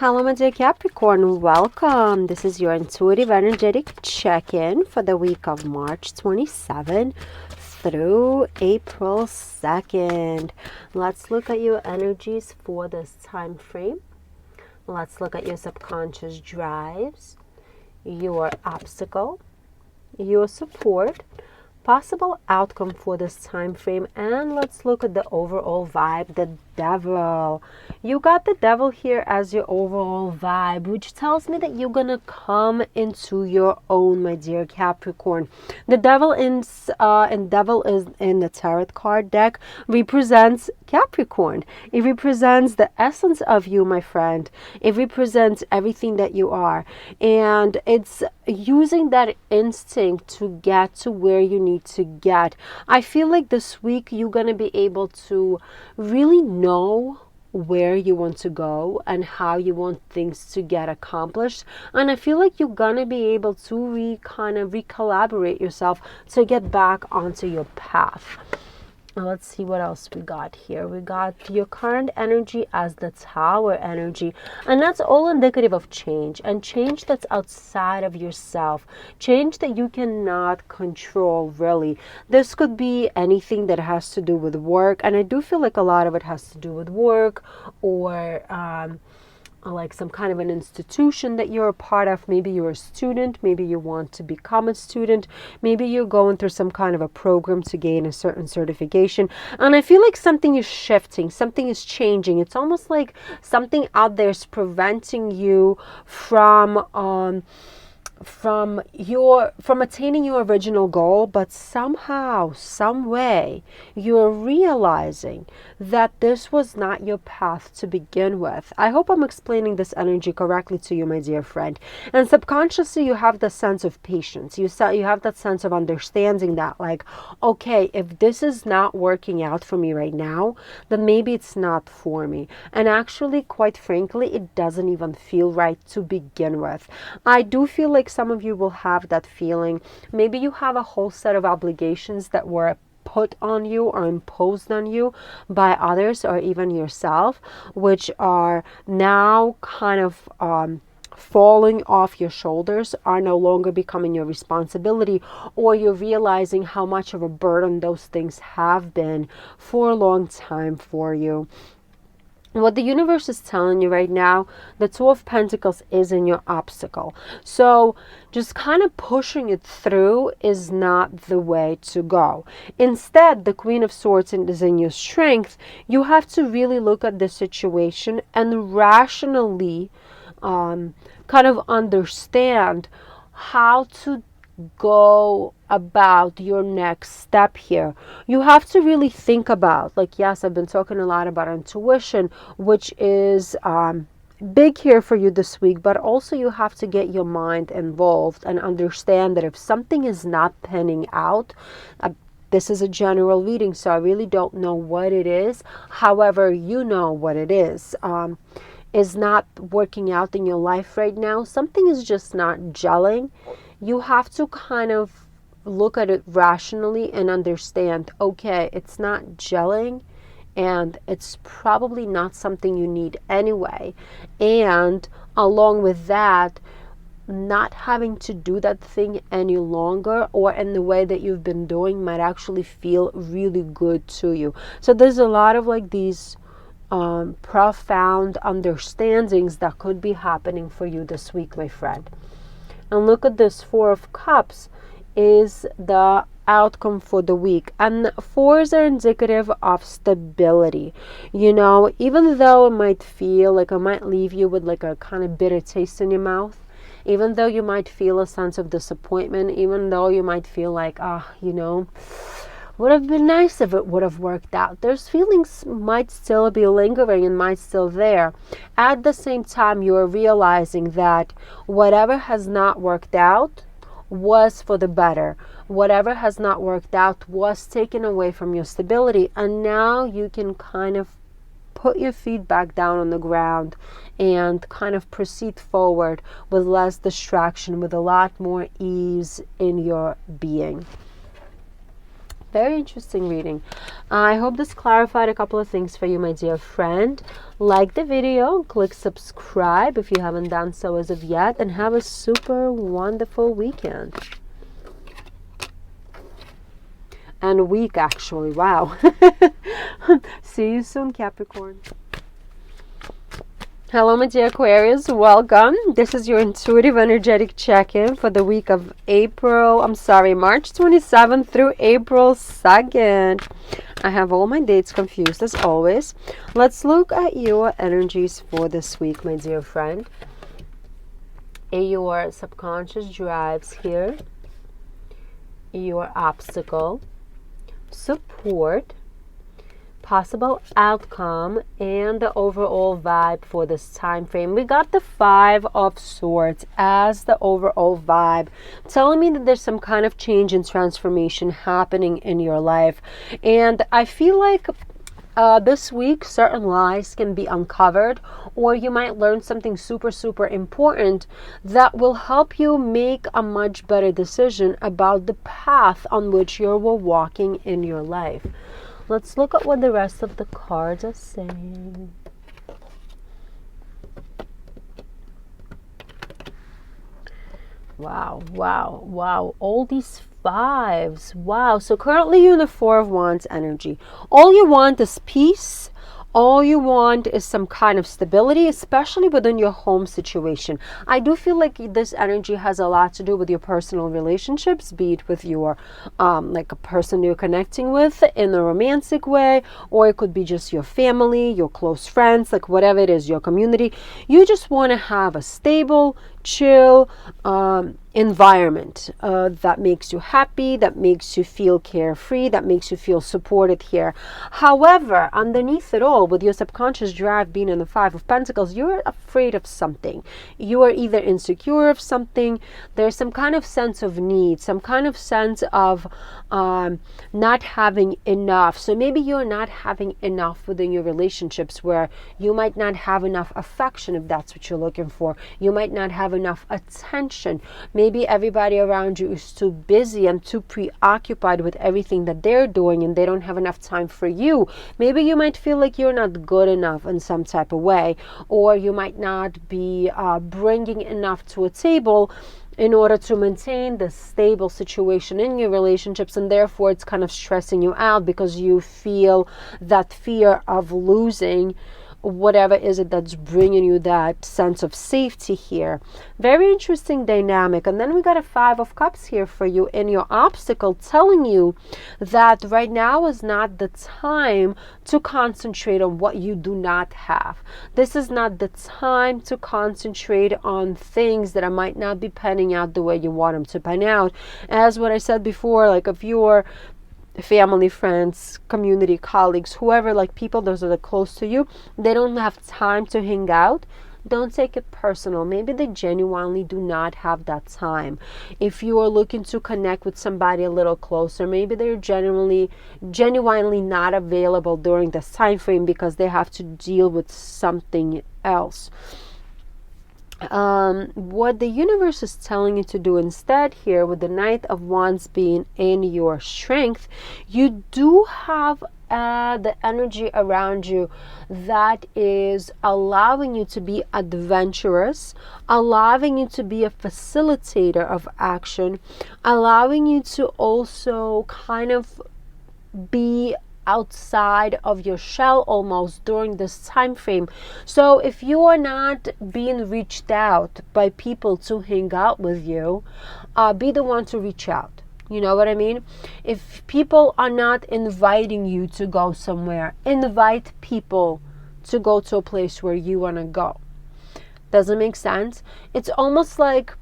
Hello, my dear Capricorn. Welcome. This is your intuitive energetic check-in for the week of March 27 through April 2nd. Let's look at your energies for this time frame. Let's look at your subconscious drives, your obstacle, your support, possible outcome for this time frame, and let's look at the overall vibe, the devil. You got the devil here as your overall vibe, which tells me that you're gonna come into your own, my dear Capricorn. The devil devil is in the tarot card deck represents Capricorn. It represents the essence of you, my friend. It represents everything that you are, and it's using that instinct to get to where you need to get. I feel like this week you're gonna be able to really know where you want to go and how you want things to get accomplished, and I feel like you're gonna be able to recalibrate yourself to get back onto your path. Let's see what else we got here. We got your current energy as the Tower energy, and that's all indicative of change, and change that's outside of yourself, change that you cannot control really. This could be anything that has to do with work, and I do feel like a lot of it has to do with work, or like some kind of an institution that you're a part of. Maybe you're a student, maybe you want to become a student, maybe you're going through some kind of a program to gain a certain certification, and I feel like something is shifting, something is changing. It's almost like something out there is preventing you from attaining your original goal, but somehow, some way, you're realizing that this was not your path to begin with. I hope I'm explaining this energy correctly to you, my dear friend. And subconsciously, you have the sense of patience. You have that sense of understanding that, like, okay, if this is not working out for me right now, then maybe it's not for me. And actually, quite frankly, it doesn't even feel right to begin with. I do feel like some of you will have that feeling. Maybe you have a whole set of obligations that were put on you or imposed on you by others or even yourself, which are now kind of falling off your shoulders, are no longer becoming your responsibility, or you're realizing how much of a burden those things have been for a long time for you. What the universe is telling you right now, the Two of Pentacles is in your obstacle. So just kind of pushing it through is not the way to go. Instead, the Queen of Swords is in your strength. You have to really look at the situation and rationally kind of understand how to go about your next step here. You have to really think about, like, yes, I've been talking a lot about intuition, which is big here for you this week, but also you have to get your mind involved and understand that if something is not panning out, this is a general reading, so I really don't know what it is. However, you know what it is not working out in your life right now. Something is just not gelling. You have to kind of look at it rationally and understand, okay, it's not gelling and it's probably not something you need anyway. And along with that, not having to do that thing any longer or in the way that you've been doing might actually feel really good to you. So there's a lot of like these profound understandings that could be happening for you this week, my friend. And look at this, Four of Cups is the outcome for the week. And fours are indicative of stability. You know, even though it might feel like it might leave you with like a kind of bitter taste in your mouth, even though you might feel a sense of disappointment, even though you might feel like, would have been nice if it would have worked out. Those feelings might still be lingering and might still there. At the same time, you are realizing that whatever has not worked out was for the better. Whatever has not worked out was taken away from your stability, and now you can kind of put your feet back down on the ground and kind of proceed forward with less distraction, with a lot more ease in your being. Very interesting reading. I hope this clarified a couple of things for you, my dear friend. Like the video, click subscribe if you haven't done so as of yet, and have a super wonderful weekend. And week, actually. Wow. See you soon, Capricorn. Hello, my dear Aquarius. Welcome. This is your intuitive energetic check-in for the week of March 27th through April 2nd. I have all my dates confused as always. Let's look at your energies for this week, my dear friend. Your subconscious drives here, your obstacle, support, possible outcome, and the overall vibe for this time frame. We got the 5 of Swords as the overall vibe, telling me that there's some kind of change and transformation happening in your life. And I feel like this week certain lies can be uncovered, or you might learn something super important that will help you make a much better decision about the path on which you're walking in your life. Let's look at what the rest of the cards are saying. Wow. All these 5s. Wow. So currently you're in the 4 of Wands energy. All you want is peace. All you want is some kind of stability, especially within your home situation. I do feel like this energy has a lot to do with your personal relationships, be it with your, like a person you're connecting with in a romantic way, or it could be just your family, your close friends, like whatever it is, your community. You just want to have a stable, chill environment that makes you happy, that makes you feel carefree, that makes you feel supported here. However, underneath it all, with your subconscious drive being in the 5 of Pentacles, you're afraid of something. You are either insecure of something, there's some kind of sense of need, some kind of sense of not having enough. So maybe you're not having enough within your relationships, where you might not have enough affection, if that's what you're looking for. You might not have enough attention. Maybe everybody around you is too busy and too preoccupied with everything that they're doing, and they don't have enough time for you. Maybe you might feel like you're not good enough in some type of way, or you might not be bringing enough to a table in order to maintain the stable situation in your relationships, and therefore it's kind of stressing you out because you feel that fear of losing whatever is it that's bringing you that sense of safety here. Very interesting dynamic. And then we got a 5 of Cups here for you in your obstacle, telling you that right now is not the time to concentrate on what you do not have. This is not the time to concentrate on things that might not be panning out the way you want them to pan out. As what I said before, like if you're family, friends, community, colleagues, whoever, like people those are close to you, they don't have time to hang out, don't take it personal. Maybe they genuinely do not have that time. If you are looking to connect with somebody a little closer, maybe they're genuinely not available during this time frame because they have to deal with something else. What the universe is telling you to do instead here, with the Knight of Wands being in your strength, you do have the energy around you that is allowing you to be adventurous, allowing you to be a facilitator of action, allowing you to also kind of be outside of your shell almost during this time frame. So if you are not being reached out by people to hang out with you, be the one to reach out. You know what I mean? If people are not inviting you to go somewhere, invite people to go to a place where you want to go. Doesn't make sense? It's almost like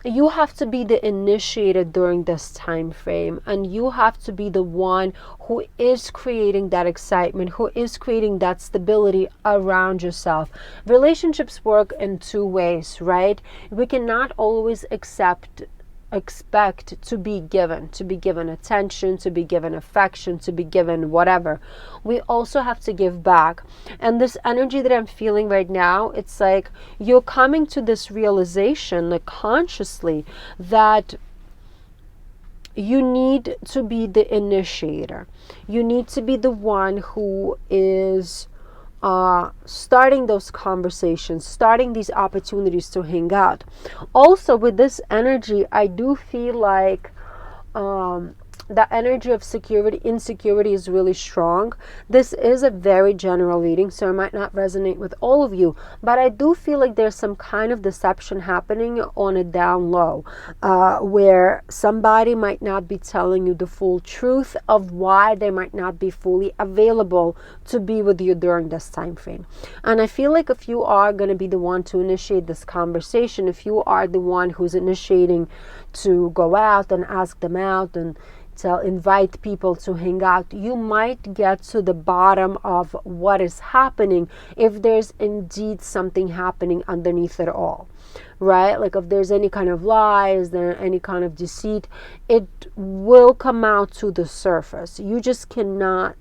you have to be the initiator during this time frame, and you have to be the one who is creating that excitement, who is creating that stability around yourself. Relationships work in 2 ways, right? We cannot always expect to be given attention, to be given affection, to be given whatever. We also have to give back. And this energy that I'm feeling right now, it's like you're coming to this realization, like consciously, that you need to be the initiator. You need to be the one who is starting those conversations, starting these opportunities to hang out. Also, with this energy, I do feel like the energy of insecurity is really strong. This is a very general reading, so it might not resonate with all of you, but I do feel like there's some kind of deception happening on a down low, where somebody might not be telling you the full truth of why they might not be fully available to be with you during this time frame. And I feel like if you are going to be the one to initiate this conversation, if you are the one who's initiating to go out and ask them out and invite people to hang out, you might get to the bottom of what is happening, if there's indeed something happening underneath it all, right? Like if there's any kind of lies, there any kind of deceit, it will come out to the surface. You just cannot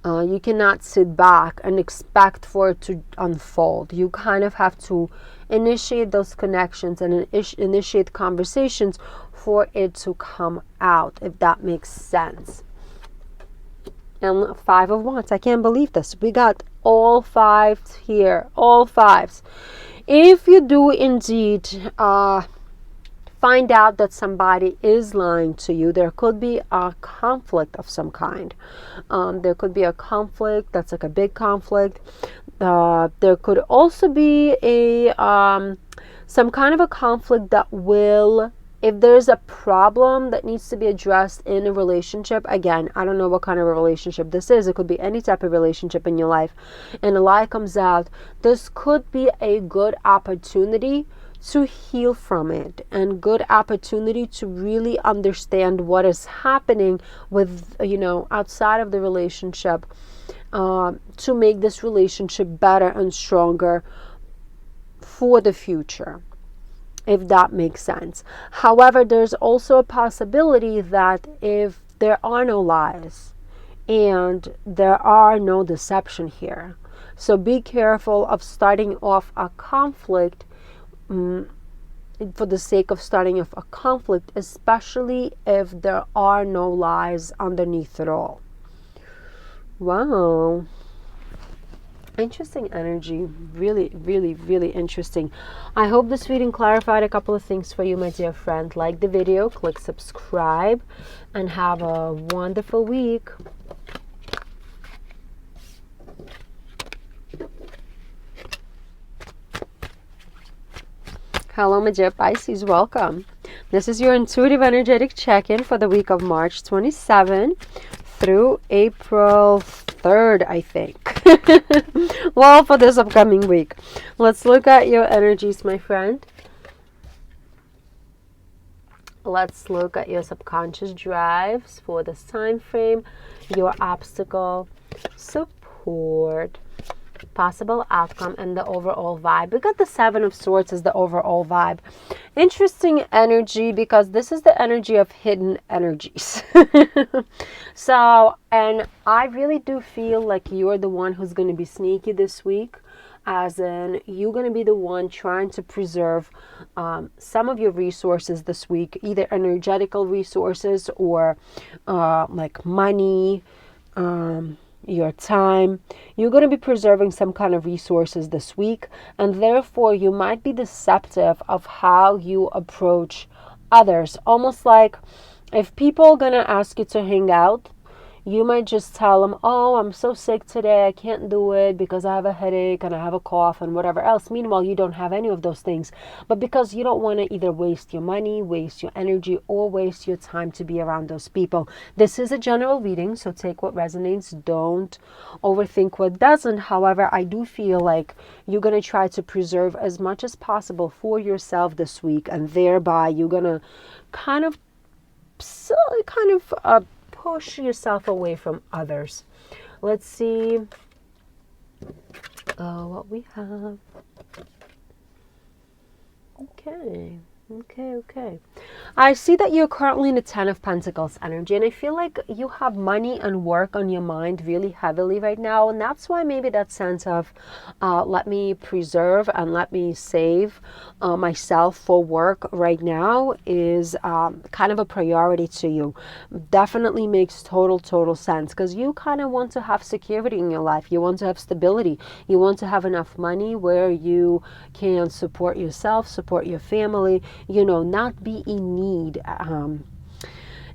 you cannot sit back and expect for it to unfold. You kind of have to initiate those connections and initiate conversations for it to come out, if that makes sense. And 5 of Wands. I can't believe this. We got all 5s here. All 5s. If you do indeed find out that somebody is lying to you, there could be a conflict of some kind. There could be a conflict that's like a big conflict. There could also be some kind of a conflict that will, if there's a problem that needs to be addressed in a relationship, again, I don't know what kind of a relationship this is. It could be any type of relationship in your life, and a lie comes out. This could be a good opportunity to heal from it, and good opportunity to really understand what is happening with, outside of the relationship, to make this relationship better and stronger for the future, if that makes sense. However, there's also a possibility that if there are no lies and there are no deception here, so be careful of starting off a conflict for the sake of starting off a conflict, especially if there are no lies underneath it all. Wow. Interesting energy. Really, really, really interesting. I hope this reading clarified a couple of things for you, my dear friend. Like the video, click subscribe, and have a wonderful week. Hello, my dear Pisces. Welcome. This is your intuitive energetic check-in for the week of March 27 through April 3rd, I think. Well, for this upcoming week. Let's look at your energies, my friend. Let's look at your subconscious drives for this time frame, your obstacle, support, possible outcome, and the overall vibe. We got the 7 of Swords as the overall vibe. Interesting energy, because this is the energy of hidden energies. So, and I really do feel like you're the one who's going to be sneaky this week, as in you're going to be the one trying to preserve some of your resources this week, either energetical resources or like money, your time. You're going to be preserving some kind of resources this week, and therefore you might be deceptive of how you approach others. Almost like if people are going to ask you to hang out, you might just tell them, oh, I'm so sick today, I can't do it because I have a headache and I have a cough and whatever else. Meanwhile, you don't have any of those things. But because you don't want to either waste your money, waste your energy, or waste your time to be around those people. This is a general reading, so take what resonates. Don't overthink what doesn't. However, I do feel like you're going to try to preserve as much as possible for yourself this week, and thereby you're going to kind of push yourself away from others. Let's see what we have. Okay. Okay. I see that you're currently in the Ten of Pentacles energy, and I feel like you have money and work on your mind really heavily right now, and that's why maybe that sense of let me preserve and let me save myself for work right now is kind of a priority to you. Definitely makes total sense, because you kind of want to have security in your life. You want to have stability. You want to have enough money where you can support yourself, support your family, not be in need.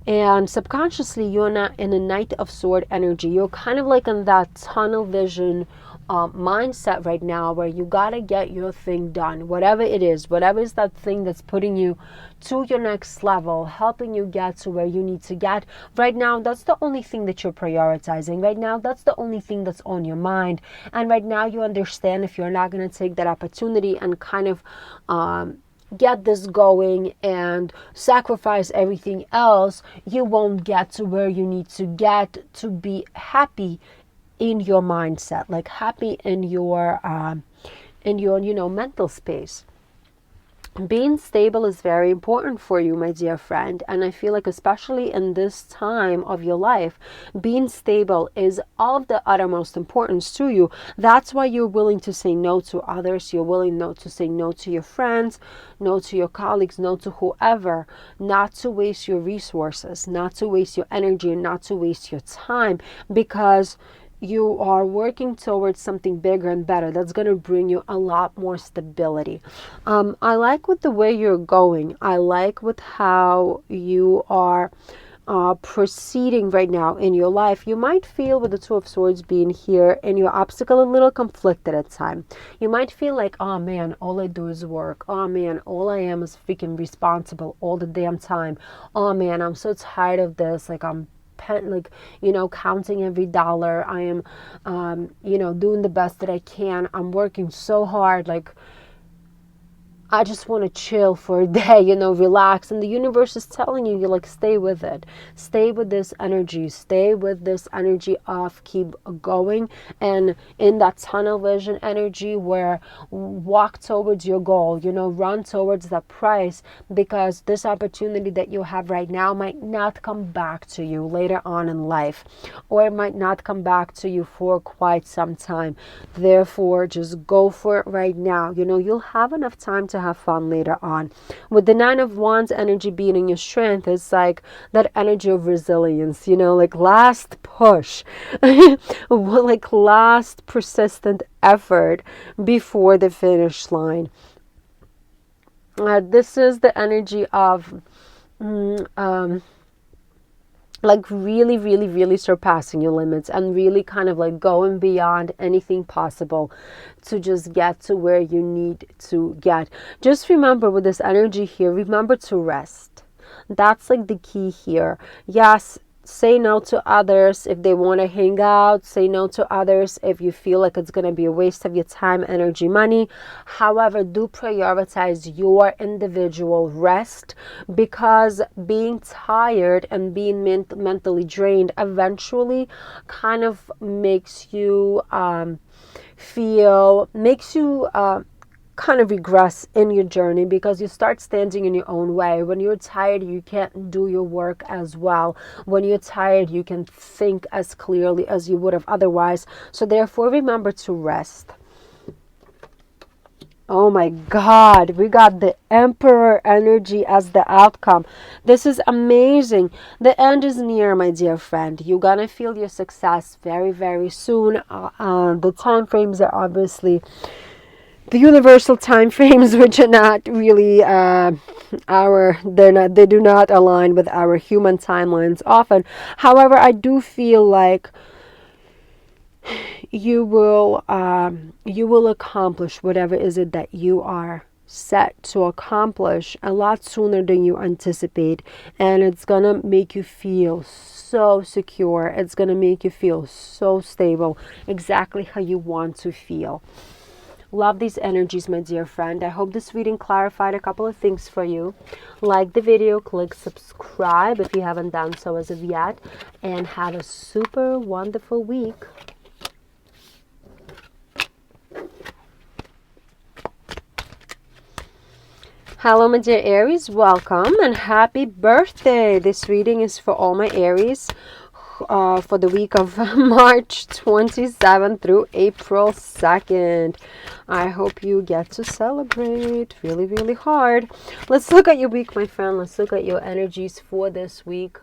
And subconsciously, you're not in a Knight of Sword energy. You're kind of like in that tunnel vision mindset right now, where you gotta get your thing done, whatever it is, whatever is that thing that's putting you to your next level, helping you get to where you need to get. Right now, that's the only thing that you're prioritizing. Right now, that's the only thing that's on your mind. And right now, you understand if you're not going to take that opportunity and kind of get this going and sacrifice everything else, you won't get to where you need to get to be happy in your mindset, like happy in your mental space. Being stable is very important for you, my dear friend. And I feel like, especially in this time of your life, being stable is of the uttermost importance to you. That's why you're willing to say no to others. You're willing to say no to your friends, no to your colleagues, no to whoever, not to waste your resources, not to waste your energy, and not to waste your time, because you are working towards something bigger and better that's going to bring you a lot more stability. I like with the way you're going. I like with how you are proceeding right now in your life. You might feel, with the Two of Swords being here and your obstacle, a little conflicted at time. You might feel like, oh man, all I do is work. Oh man, all I am is freaking responsible all the damn time. Oh man, I'm so tired of this. Like, I'm counting every dollar. I am, doing the best that I can. I'm working so hard. Like, I just want to chill for a day, relax. And the universe is telling you, stay with it. Stay with this energy. Stay with this energy of keep going. And in that tunnel vision energy, where walk towards your goal, run towards that prize, because this opportunity that you have right now might not come back to you later on in life, or it might not come back to you for quite some time. Therefore, just go for it right now. You'll have enough time to have fun later on. With the Nine of Wands energy being in your strength, it's like that energy of resilience, like last push, like last persistent effort before the finish line. This is the energy of really surpassing your limits, and really kind of like going beyond anything possible to just get to where you need to get. Just remember, with this energy here, remember to rest. That's like the key here. Yes, say no to others if they want to hang out. Say no to others if you feel like it's going to be a waste of your time, energy, money. However, do prioritize your individual rest, because being tired and being mentally drained eventually kind of makes you kind of regress in your journey, because you start standing in your own way. When you're tired, you can't do your work as well. When you're tired, you can think as clearly as you would have otherwise. So therefore, remember to rest. Oh my God, we got the Emperor energy as the outcome. This is amazing. The end is near, my dear friend. You're gonna feel your success very soon. The time frames are obviously the universal time frames, which are not really they do not align with our human timelines often. However, I do feel like you will accomplish whatever is it that you are set to accomplish a lot sooner than you anticipate, and it's gonna make you feel so secure. It's gonna make you feel so stable, exactly how you want to feel. Love these energies, my dear friend. I hope this reading clarified a couple of things for you. Like the video, click subscribe if you haven't done so as of yet, and have a super wonderful week. Hello, my dear Aries. Welcome and happy birthday. This reading is for all my Aries for the week of March 27th through April 2nd. I hope you get to celebrate really, really hard. Let's look at your week, my friend. Let's look at your energies for this week.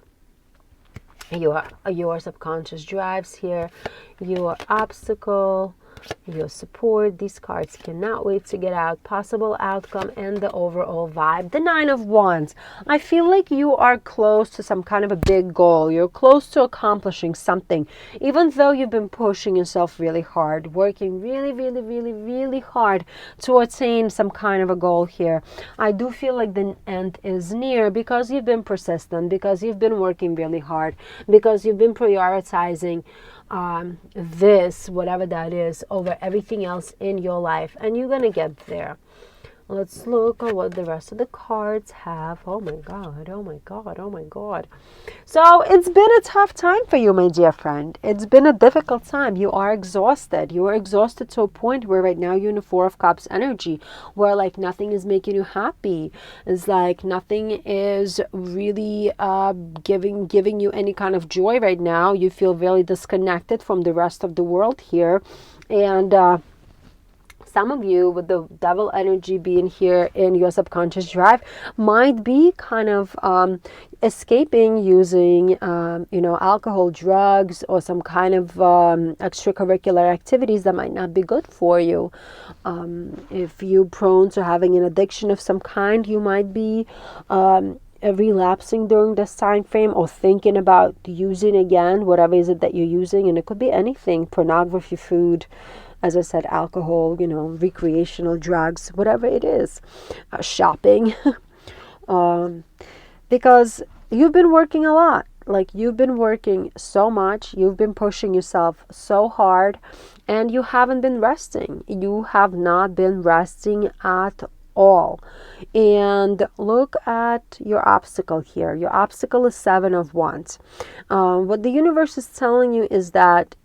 Your subconscious drives here, your obstacle, your support. These cards cannot wait to get out. Possible outcome and the overall vibe. The Nine of Wands. I feel like you are close to some kind of a big goal. You're close to accomplishing something. Even though you've been pushing yourself really hard, working really, really, really, really hard to attain some kind of a goal here. I do feel like the end is near because you've been persistent, because you've been working really hard, because you've been prioritizing this, whatever that is, over everything else in your life, and you're gonna get there. Let's look at what the rest of the cards have. Oh my god, oh my god, oh my god. So it's been a tough time for you, my dear friend. It's been a difficult time. You are exhausted. You are exhausted to a point where right now you're in the Four of Cups energy, where like nothing is making you happy. It's like nothing is really giving you any kind of joy right now. You feel very disconnected from the rest of the world here. And some of you, with the devil energy being here in your subconscious drive, might be kind of escaping using, alcohol, drugs, or some kind of extracurricular activities that might not be good for you. If you're prone to having an addiction of some kind, you might be relapsing during this time frame, or thinking about using again, whatever is it that you're using. And it could be anything: pornography, food, as I said, alcohol, recreational drugs, whatever it is, shopping, because you've been working a lot. Like, you've been working so much, you've been pushing yourself so hard, and you haven't been resting. You have not been resting at all. And look at your obstacle here. Your obstacle is Seven of Wands. What the universe is telling you is that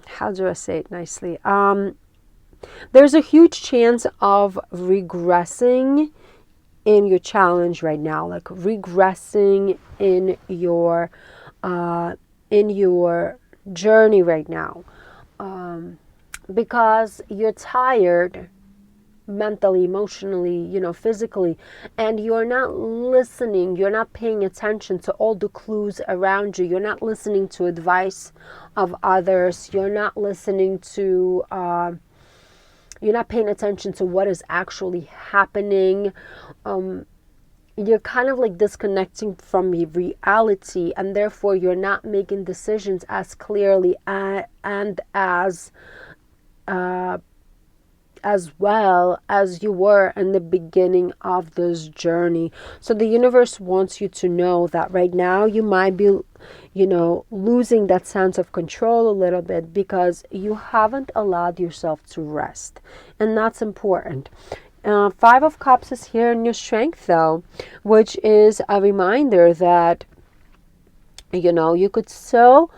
how do I say it nicely? There's a huge chance of regressing in your challenge right now, like regressing in your journey right now, because you're tired mentally, emotionally, physically, and you're not listening, you're not paying attention to all the clues around you, you're not listening to advice of others, you're not listening to you're not paying attention to what is actually happening. You're kind of like disconnecting from reality, and therefore you're not making decisions as clearly and as well as you were in the beginning of this journey. So the universe wants you to know that right now you might be, losing that sense of control a little bit because you haven't allowed yourself to rest. And that's important. Five of Cups is here in your strength, though, which is a reminder that, you could still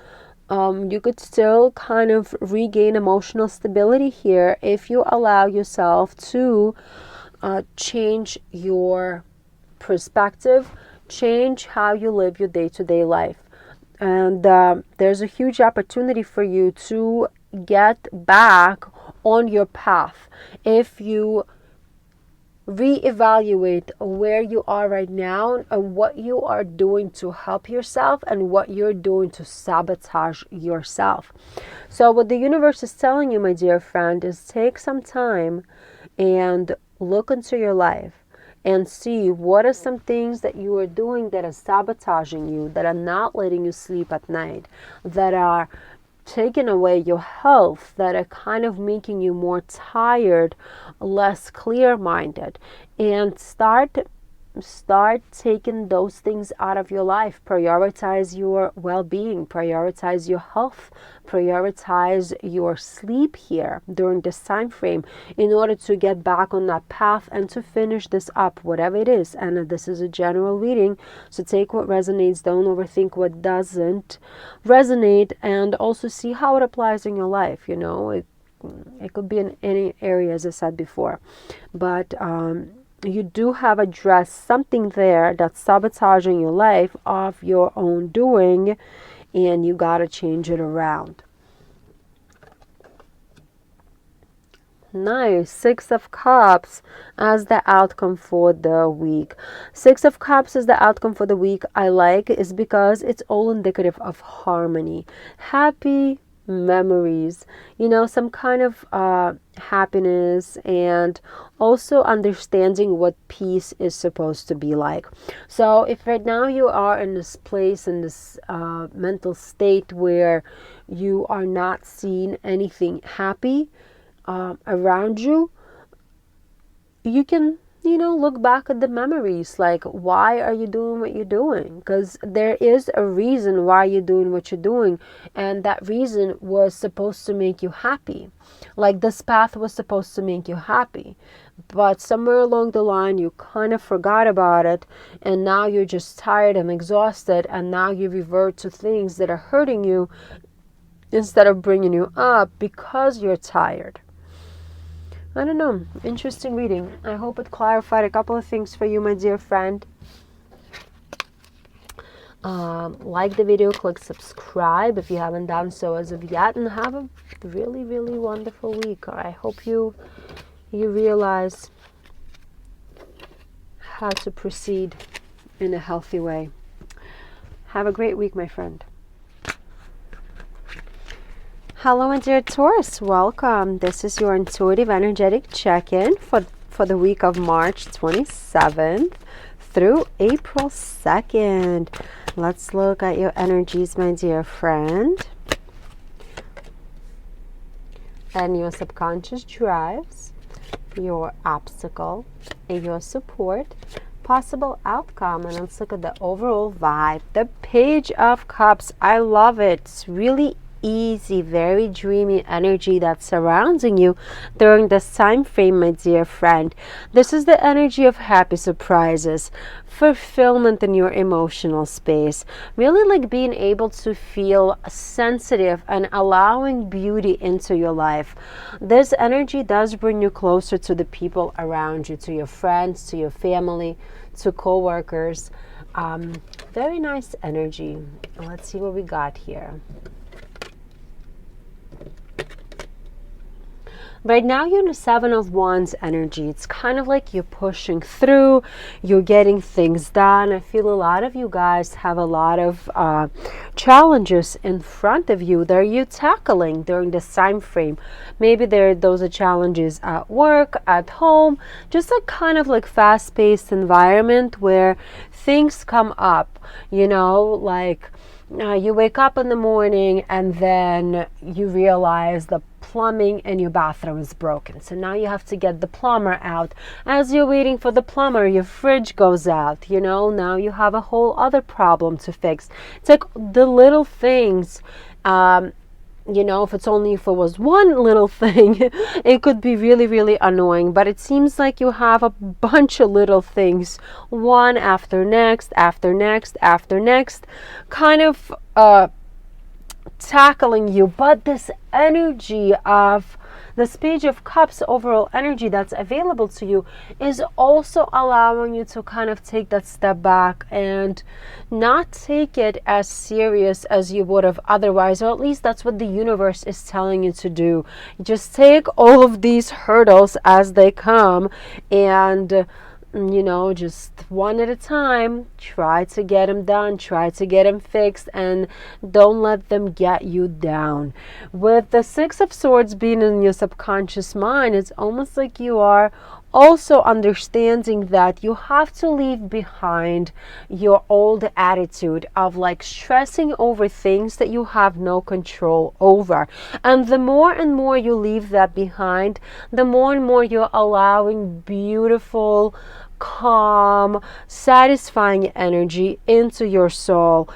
kind of regain emotional stability here if you allow yourself to change your perspective, change how you live your day-to-day life. And there's a huge opportunity for you to get back on your path if you reevaluate where you are right now and what you are doing to help yourself and what you're doing to sabotage yourself. So what the universe is telling you, my dear friend, is take some time and look into your life and see what are some things that you are doing that are sabotaging you, that are not letting you sleep at night, that are taking away your health, that are kind of making you more tired, less clear-minded, and start taking those things out of your life. Prioritize your well-being, prioritize your health, prioritize your sleep here during this time frame in order to get back on that path and to finish this up, whatever it is. And this is a general reading, so take what resonates, don't overthink what doesn't resonate, and also see how it applies in your life. it could be in any area, as I said before. But you do have addressed something there that's sabotaging your life of your own doing, and you got to change it around. Nice. Six of Cups as the outcome for the week. Six of Cups as the outcome for the week I like is because it's all indicative of harmony. Happy memories, you know, some kind of happiness, and also understanding what peace is supposed to be like. So if right now you are in this place, in this mental state where you are not seeing anything happy around you, you can, you know, look back at the memories. Like, why are you doing what you're doing? Because there is a reason why you're doing what you're doing, and that reason was supposed to make you happy. Like, this path was supposed to make you happy, but somewhere along the line you kind of forgot about it, and now you're just tired and exhausted, and now you revert to things that are hurting you instead of bringing you up because you're tired. I don't know. Interesting reading. I hope it clarified a couple of things for you, my dear friend. Like the video, click subscribe if you haven't done so as of yet, and have a really, really wonderful week. I hope you realize how to proceed in a healthy way. Have a great week, my friend. Hello, my dear Taurus. Welcome. This is your intuitive energetic check-in for the week of March 27th through April 2nd. Let's look at your energies, my dear friend, and your subconscious drives, your obstacle, and your support, possible outcome. And let's look at the overall vibe. The Page of Cups. I love it. It's really easy, very dreamy energy that's surrounding you during this time frame, my dear friend. This is the energy of happy surprises, fulfillment in your emotional space, really like being able to feel sensitive and allowing beauty into your life. This energy does bring you closer to the people around you, to your friends, to your family, to co-workers. Very nice energy. Let's see what we got here. Right now you're in the Seven of Wands energy. It's kind of like you're pushing through, you're getting things done. I feel a lot of you guys have a lot of challenges in front of you that you're tackling during this time frame. Maybe those are challenges at work, at home, just a kind of like fast-paced environment where things come up, you know, like you wake up in the morning and then you realize the plumbing in your bathroom is broken. So now you have to get the plumber out. As you're waiting for the plumber, your fridge goes out. You know, now you have a whole other problem to fix. It's like the little things. You know, if it was one little thing, it could be really, really annoying. But it seems like you have a bunch of little things, one after next, after next, after next, kind of tackling you. But this energy of this Page of Cups, overall energy that's available to you, is also allowing you to kind of take that step back and not take it as serious as you would have otherwise, or at least that's what the universe is telling you to do. Just take all of these hurdles as they come, and you know, just one at a time, try to get them done, try to get them fixed, and don't let them get you down. With the Six of Swords being in your subconscious mind, it's almost like you are also understanding that you have to leave behind your old attitude of like stressing over things that you have no control over. And the more and more you leave that behind, the more and more you're allowing beautiful, calm, satisfying energy into your soul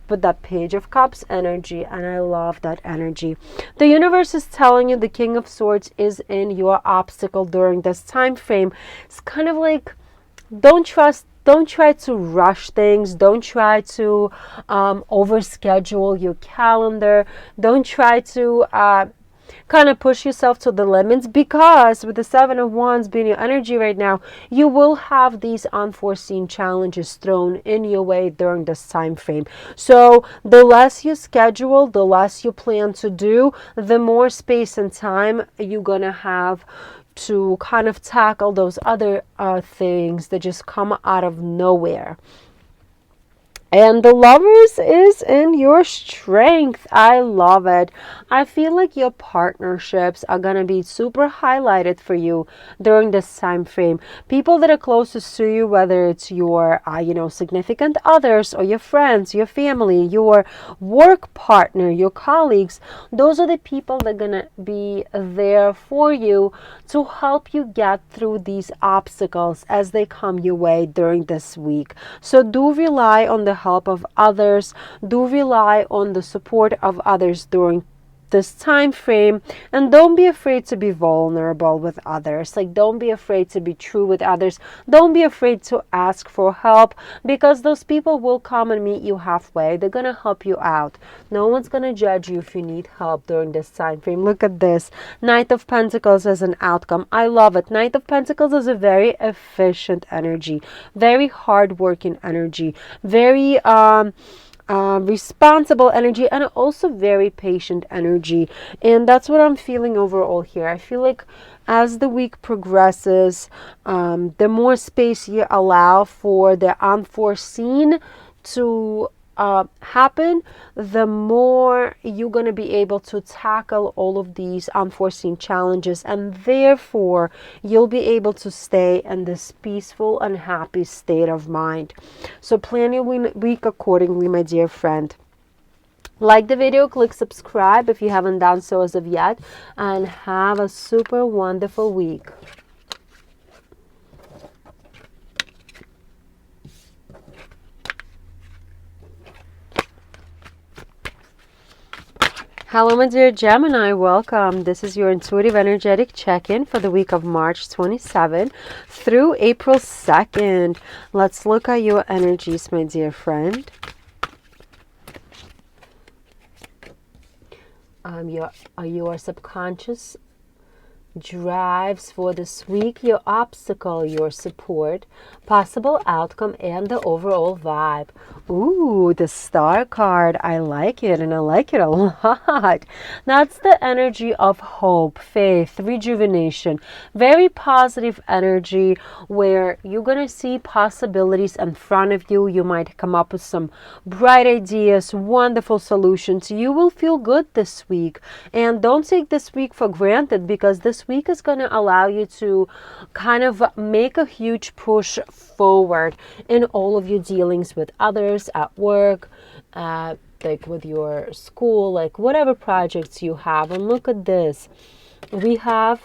with that Page of Cups energy. And I love that energy. The universe is telling you the King of Swords is in your obstacle during this time frame. It's kind of like, don't try to rush things. Don't try to overschedule your calendar. Don't try to kind of push yourself to the limits, because with the Seven of Wands being your energy right now, you will have these unforeseen challenges thrown in your way during this time frame. So the less you schedule, the less you plan to do, the more space and time you're gonna have to kind of tackle those other things that just come out of nowhere. And the Lovers is in your strength. I love it. I feel like your partnerships are going to be super highlighted for you during this time frame. People that are closest to you, whether it's your, significant others or your friends, your family, your work partner, your colleagues, those are the people that are going to be there for you to help you get through these obstacles as they come your way during this week. So do rely on the help of others. Do rely on the support of others during this time frame, and don't be afraid to be vulnerable with others. Like, don't be afraid to be true with others. Don't be afraid to ask for help, because those people will come and meet you halfway. They're gonna help you out. No one's gonna judge you if you need help during this time frame. Look at this, Knight of Pentacles as an outcome. I love it. Knight of Pentacles is a very efficient energy, very hardworking energy, very responsible energy, and also very patient energy. And that's what I'm feeling overall here. I feel like as the week progresses, the more space you allow for the unforeseen to happen, the more you're going to be able to tackle all of these unforeseen challenges, and therefore you'll be able to stay in this peaceful and happy state of mind. So plan your week accordingly, my dear friend. Like the video, click subscribe if you haven't done so as of yet, and have a super wonderful week. Hello, my dear Gemini, welcome. This is your intuitive energetic check-in for the week of March 27 through April 2nd. Let's look at your energies, my dear friend. Your subconscious drives for this week, your obstacle, your support, possible outcome, and the overall vibe. Ooh, the Star card. I like it, and I like it a lot. That's the energy of hope, faith, rejuvenation. Very positive energy where you're going to see possibilities in front of you. You might come up with some bright ideas, wonderful solutions. You will feel good this week. And don't take this week for granted, because this week is going to allow you to kind of make a huge push forward in all of your dealings with others, at work, like with your school, like whatever projects you have. And look at this, we have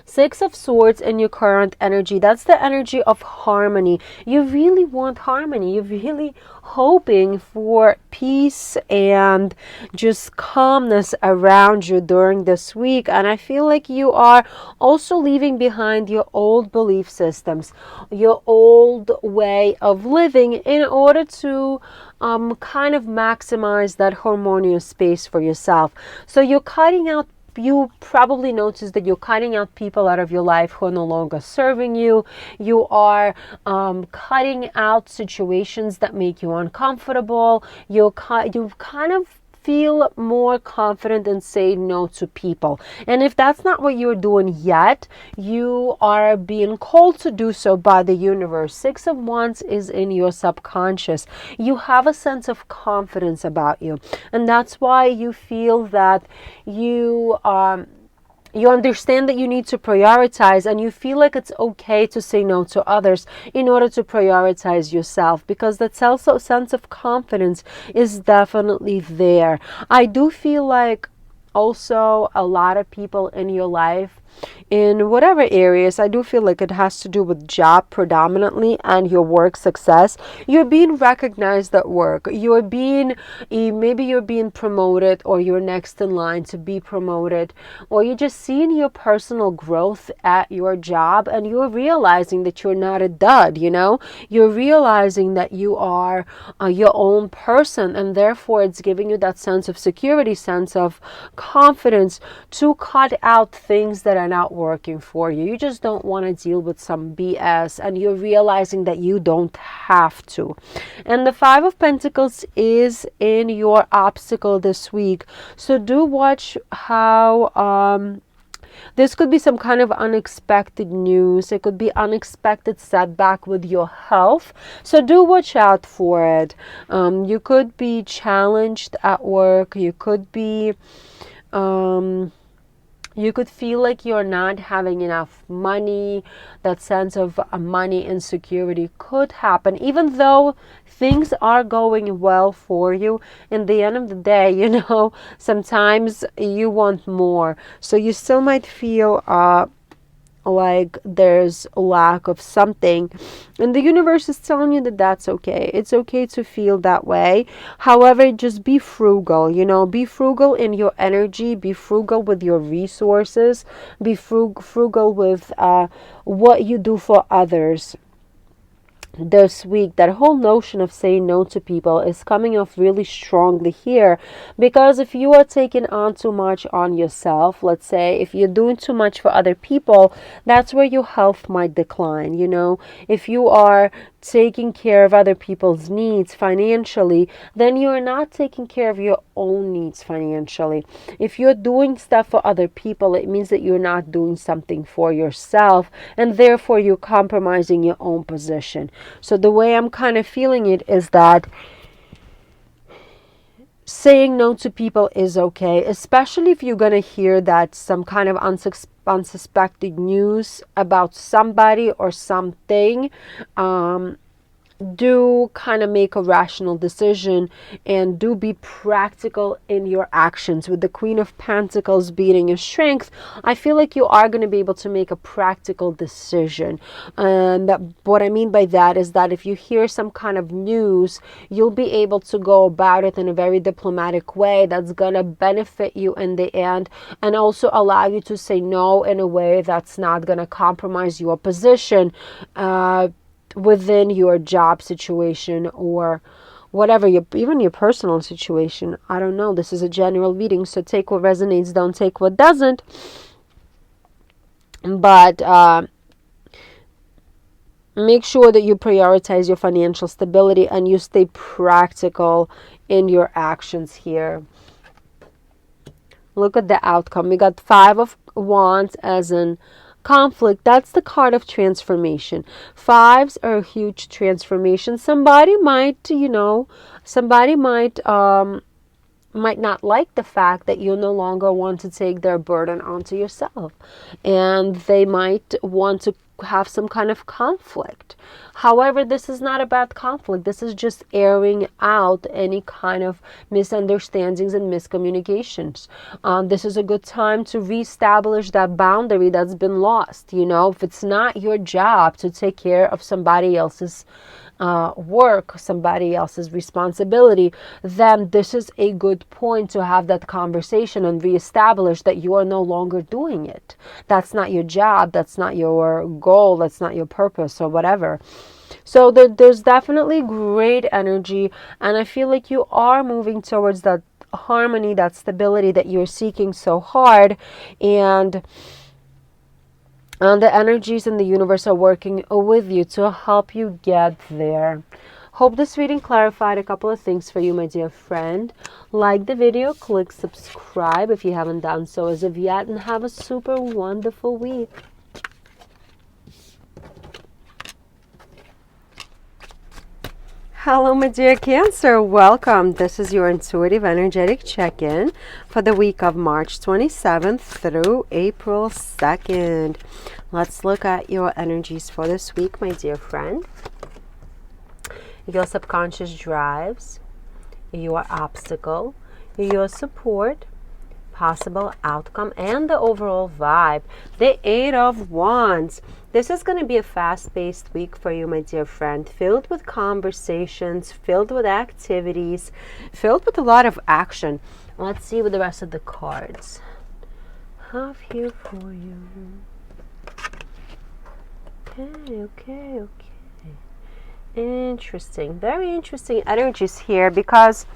Six of Swords in your current energy. That's the energy of harmony. You really want harmony. You're really hoping for peace and just calmness around you during this week. And I feel like you are also leaving behind your old belief systems, your old way of living, in order to kind of maximize that harmonious space for yourself. So you're cutting out, you probably noticed that you're cutting out people out of your life who are no longer serving you. You are cutting out situations that make you uncomfortable. You kind of feel more confident and say no to people. And if that's not what you're doing yet, you are being called to do so by the universe. Six of Wands is in your subconscious. You have a sense of confidence about you, and that's why you feel that you understand that you need to prioritize, and you feel like it's okay to say no to others in order to prioritize yourself, because that sense of confidence is definitely there. I do feel like also a lot of people in your life in whatever areas. I do feel like it has to do with job predominantly and your work success. You're being recognized at work. Maybe you're being promoted, or you're next in line to be promoted, or you're just seeing your personal growth at your job, and you're realizing that you're not a dud, You're realizing that you are your own person, and therefore it's giving you that sense of security, sense of confidence to cut out things that are not working for you. You just don't want to deal with some BS, and you're realizing that you don't have to. And the Five of Pentacles is in your obstacle this week. So do watch how this could be some kind of unexpected news. It could be unexpected setback with your health. So do watch out for it. You could be challenged at work. You could be... you could feel like you're not having enough money. That sense of money insecurity could happen, even though things are going well for you. In the end of the day, sometimes you want more. So you still might feel like there's a lack of something, and the universe is telling you that that's okay. It's okay to feel that way. However, just be frugal, be frugal in your energy, be frugal with your resources, be frugal with what you do for others. This week, that whole notion of saying no to people is coming off really strongly here, because if you are taking on too much on yourself, let's say if you're doing too much for other people, that's where your health might decline. If you are taking care of other people's needs financially, then you're not taking care of your own needs financially. If you're doing stuff for other people, it means that you're not doing something for yourself, and therefore you're compromising your own position. So the way I'm kind of feeling it is that saying no to people is okay, especially if you're going to hear that some kind of unsuspected news about somebody or something. Do kind of make a rational decision, and do be practical in your actions. With the Queen of Pentacles being your strength, I feel like you are going to be able to make a practical decision. And what I mean by that is that if you hear some kind of news, you'll be able to go about it in a very diplomatic way that's going to benefit you in the end, and also allow you to say no in a way that's not going to compromise your position within your job situation or whatever, even your personal situation. I don't know. This is a general reading, so take what resonates, don't take what doesn't. But make sure that you prioritize your financial stability and you stay practical in your actions here. Look at the outcome. We got Five of Wands as in conflict. That's the card of transformation. Fives are a huge transformation. Somebody might not like the fact that you no longer want to take their burden onto yourself, and they might want to have some kind of conflict. However, this is not about conflict. This is just airing out any kind of misunderstandings and miscommunications. This is a good time to reestablish that boundary that's been lost. If it's not your job to take care of somebody else's work, somebody else's responsibility, then this is a good point to have that conversation and reestablish that you are no longer doing it. That's not your job. That's not your goal. That's not your purpose or whatever. So there's definitely great energy, and I feel like you are moving towards that harmony, that stability that you're seeking so hard, and the energies in the universe are working with you to help you get there. Hope this reading clarified a couple of things for you, my dear friend. Like the video, click subscribe if you haven't done so as of yet, and have a super wonderful week. Hello, my dear Cancer. Welcome. This is your intuitive energetic check-in for the week of March 27th through April 2nd. Let's look at your energies for this week, my dear friend. Your subconscious drives, your obstacle, your support, possible outcome and the overall vibe. The Eight of Wands. This is going to be a fast-paced week for you, my dear friend, filled with conversations, filled with activities, filled with a lot of action. Let's see what the rest of the cards have here for you. Okay. Interesting. Very interesting energies here, because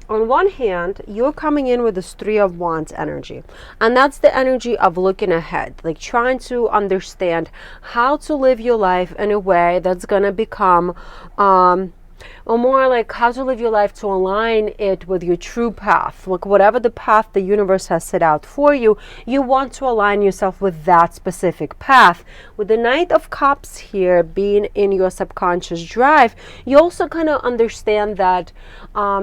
on one hand, you're coming in with this Three of Wands energy. And that's the energy of looking ahead, like trying to understand how to live your life in a way that's going to become, or more like how to live your life to align it with your true path. Like whatever the path the universe has set out for you, you want to align yourself with that specific path. With the Knight of Cups here being in your subconscious drive, you also kind of understand that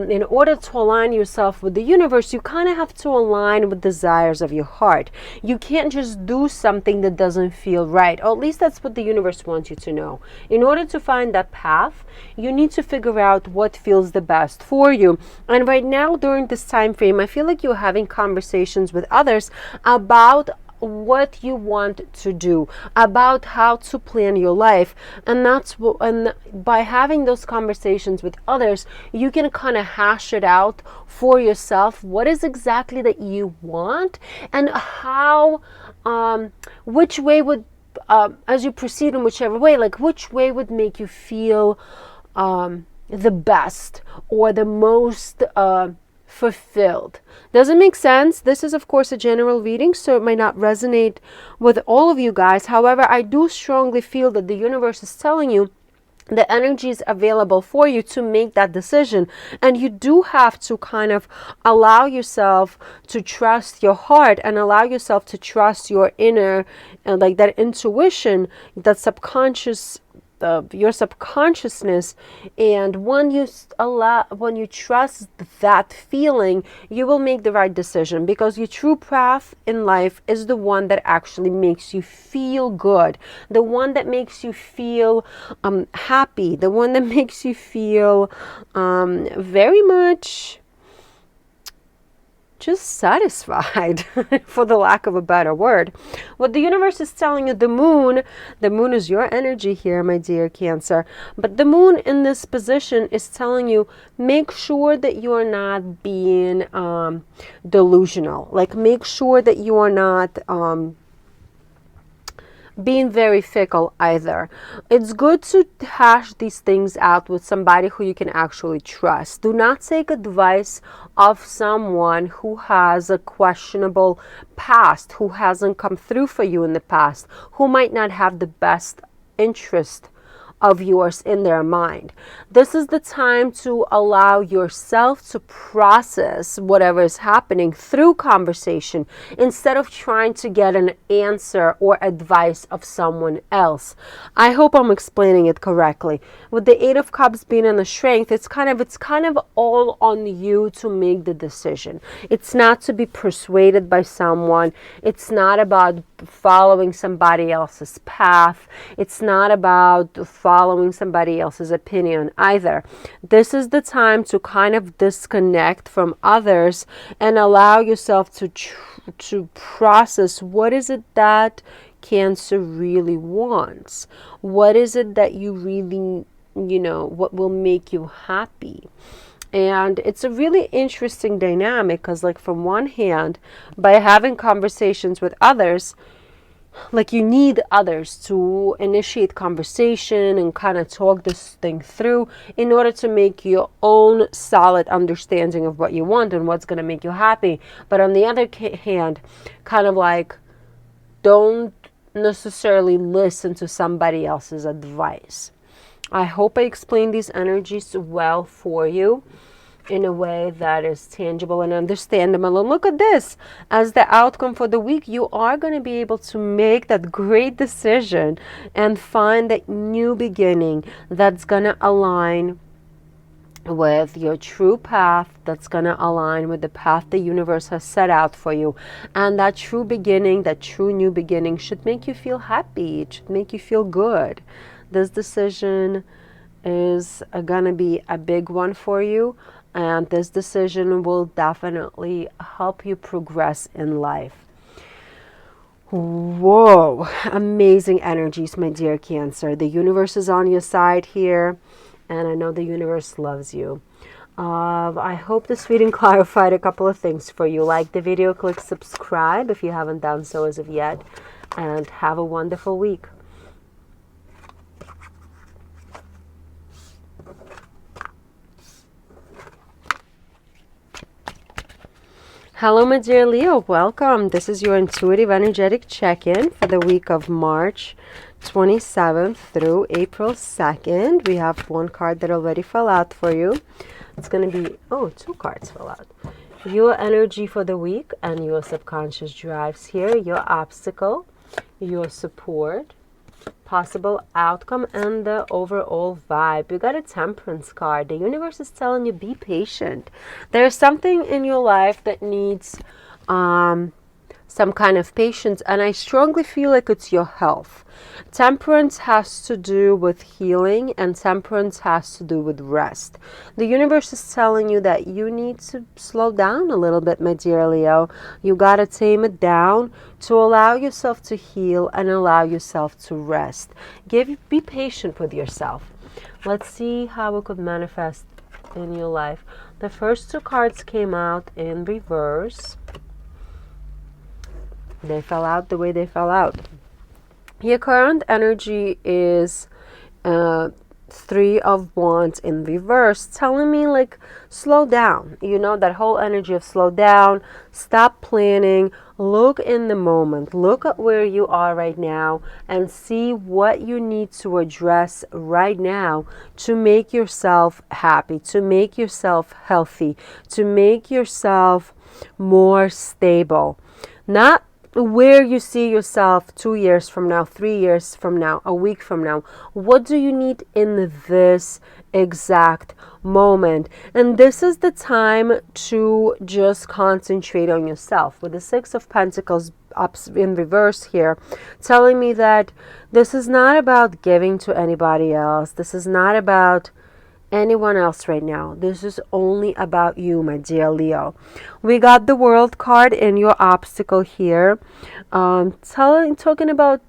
in order to align yourself with the universe, you kind of have to align with desires of your heart. You can't just do something that doesn't feel right, or at least that's what the universe wants you to know. In order to find that path, you need to figure out what feels the best for you. And right now, during this time frame, I feel like you're having conversations with others about what you want to do, about how to plan your life. And that's what, and by having those conversations with others, you can kind of hash it out for yourself, what is exactly that you want, and how which way would as you proceed in whichever way, like which way would make you feel the best or the most fulfilled. Does it make sense? This is of course a general reading, so it might not resonate with all of you guys. However, I do strongly feel that the universe is telling you the energy is available for you to make that decision, and you do have to kind of allow yourself to trust your heart and allow yourself to trust your inner, like that intuition, that subconscious, your subconsciousness. And when you trust that feeling, you will make the right decision, because your true path in life is the one that actually makes you feel good, the one that makes you feel happy, the one that makes you feel very much just satisfied, for the lack of a better word. What the universe is telling you, the moon is your energy here, my dear Cancer, but the moon in this position is telling you, make sure that you are not being delusional. Like, make sure that you are not being very fickle either. It's good to hash these things out with somebody who you can actually trust. Do not take advice of someone who has a questionable past, who hasn't come through for you in the past, who might not have the best interest of yours in their mind. This is the time to allow yourself to process whatever is happening through conversation, instead of trying to get an answer or advice of someone else. I hope I'm explaining it correctly. With the Eight of Cups being in the Strength, it's kind of all on you to make the decision. It's not to be persuaded by someone. It's not about following somebody else's path. It's not about following somebody else's opinion either. This is the time to kind of disconnect from others and allow yourself to process, what is it that Cancer really wants? What is it that you really, what will make you happy? And it's a really interesting dynamic, because like from one hand, by having conversations with others, like you need others to initiate conversation and kind of talk this thing through in order to make your own solid understanding of what you want and what's going to make you happy. But on the other hand, kind of like, don't necessarily listen to somebody else's advice. I hope I explained these energies well for you in a way that is tangible and understandable. And look at this, as the outcome for the week, you are going to be able to make that great decision and find that new beginning that's going to align with your true path, that's going to align with the path the universe has set out for you. And that true beginning, that true new beginning, should make you feel happy. It should make you feel good. This decision is going to be a big one for you. and this decision will definitely help you progress in life. Whoa, amazing energies, my dear Cancer. The universe is on your side here, and I know the universe loves you. I hope this reading clarified a couple of things for you. Like the video, click subscribe if you haven't done so as of yet, and have a wonderful week. Hello, my dear Leo. Welcome. This is your intuitive energetic check-in for the week of March 27th through April 2nd. We have one card that already fell out for you. It's going to be, two cards fell out. Your energy for the week and your subconscious drives here, your obstacle, your support, possible outcome, and the overall vibe. You got a Temperance card. The universe is telling you, be patient. There's something in your life that needs some kind of patience, and I strongly feel like it's your health. Temperance has to do with healing, and temperance has to do with rest. The universe is telling you that you need to slow down a little bit, my dear Leo. You got to tame it down to allow yourself to heal and allow yourself to rest. Be patient with yourself. Let's see how it could manifest in your life. The first two cards came out in reverse. They fell out the way they fell out. Your current energy is Three of Wands in reverse, telling me like slow down. You know, that whole energy of slow down, stop planning, look in the moment, look at where you are right now and see what you need to address right now to make yourself happy, to make yourself healthy, to make yourself more stable. Not where you see yourself 2 years from now, 3 years from now, a week from now. What do you need in this exact moment? And this is the time to just concentrate on yourself. With the Six of Pentacles up in reverse here, telling me that this is not about giving to anybody else. This is not about anyone else right now. This is only about you, my dear Leo. We got the World card in your obstacle here, talking about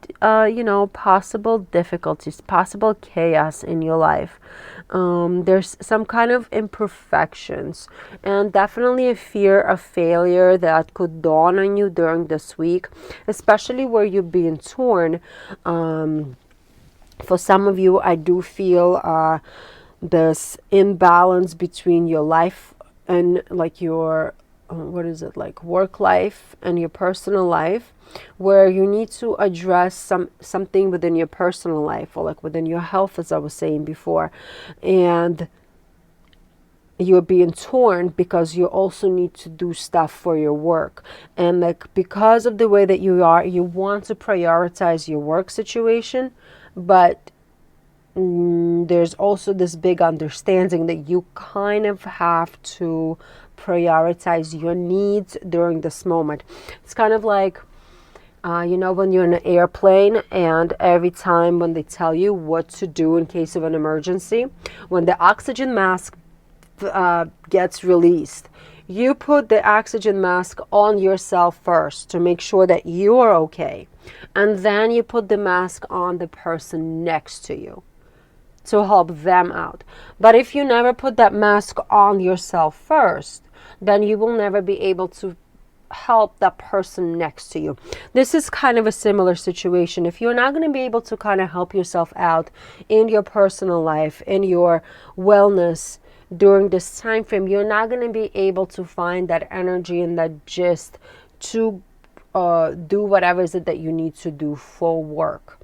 possible difficulties, possible chaos in your life. There's some kind of imperfections and definitely a fear of failure that could dawn on you during this week, especially where you're being torn. For some of you, I do feel this imbalance between your life and like your work life and your personal life, where you need to address something within your personal life or like within your health, as I was saying before, and you're being torn because you also need to do stuff for your work. And like because of the way that you are, you want to prioritize your work situation, but there's also this big understanding that you kind of have to prioritize your needs during this moment. It's kind of like, when you're in an airplane and every time when they tell you what to do in case of an emergency, when the oxygen mask gets released, you put the oxygen mask on yourself first to make sure that you are okay. And then you put the mask on the person next to you to help them out. But if you never put that mask on yourself first, then you will never be able to help that person next to you. This is kind of a similar situation. If you're not going to be able to kind of help yourself out in your personal life, in your wellness during this time frame, you're not going to be able to find that energy and that gist to do whatever is it that you need to do for work.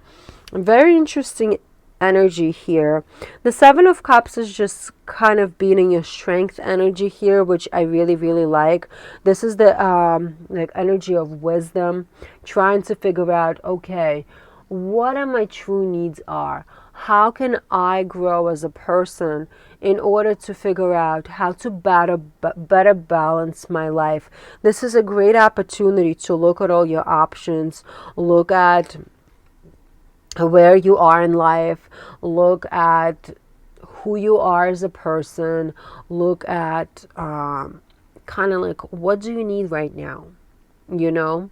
Very interesting energy here. The Seven of Cups is just kind of beating your strength energy here, which I really, really like. This is the energy of wisdom, trying to figure out, okay, what are my true needs are? How can I grow as a person in order to figure out how to better balance my life? This is a great opportunity to look at all your options, look at where you are in life, look at who you are as a person. Look at kind of like, what do you need right now? You know,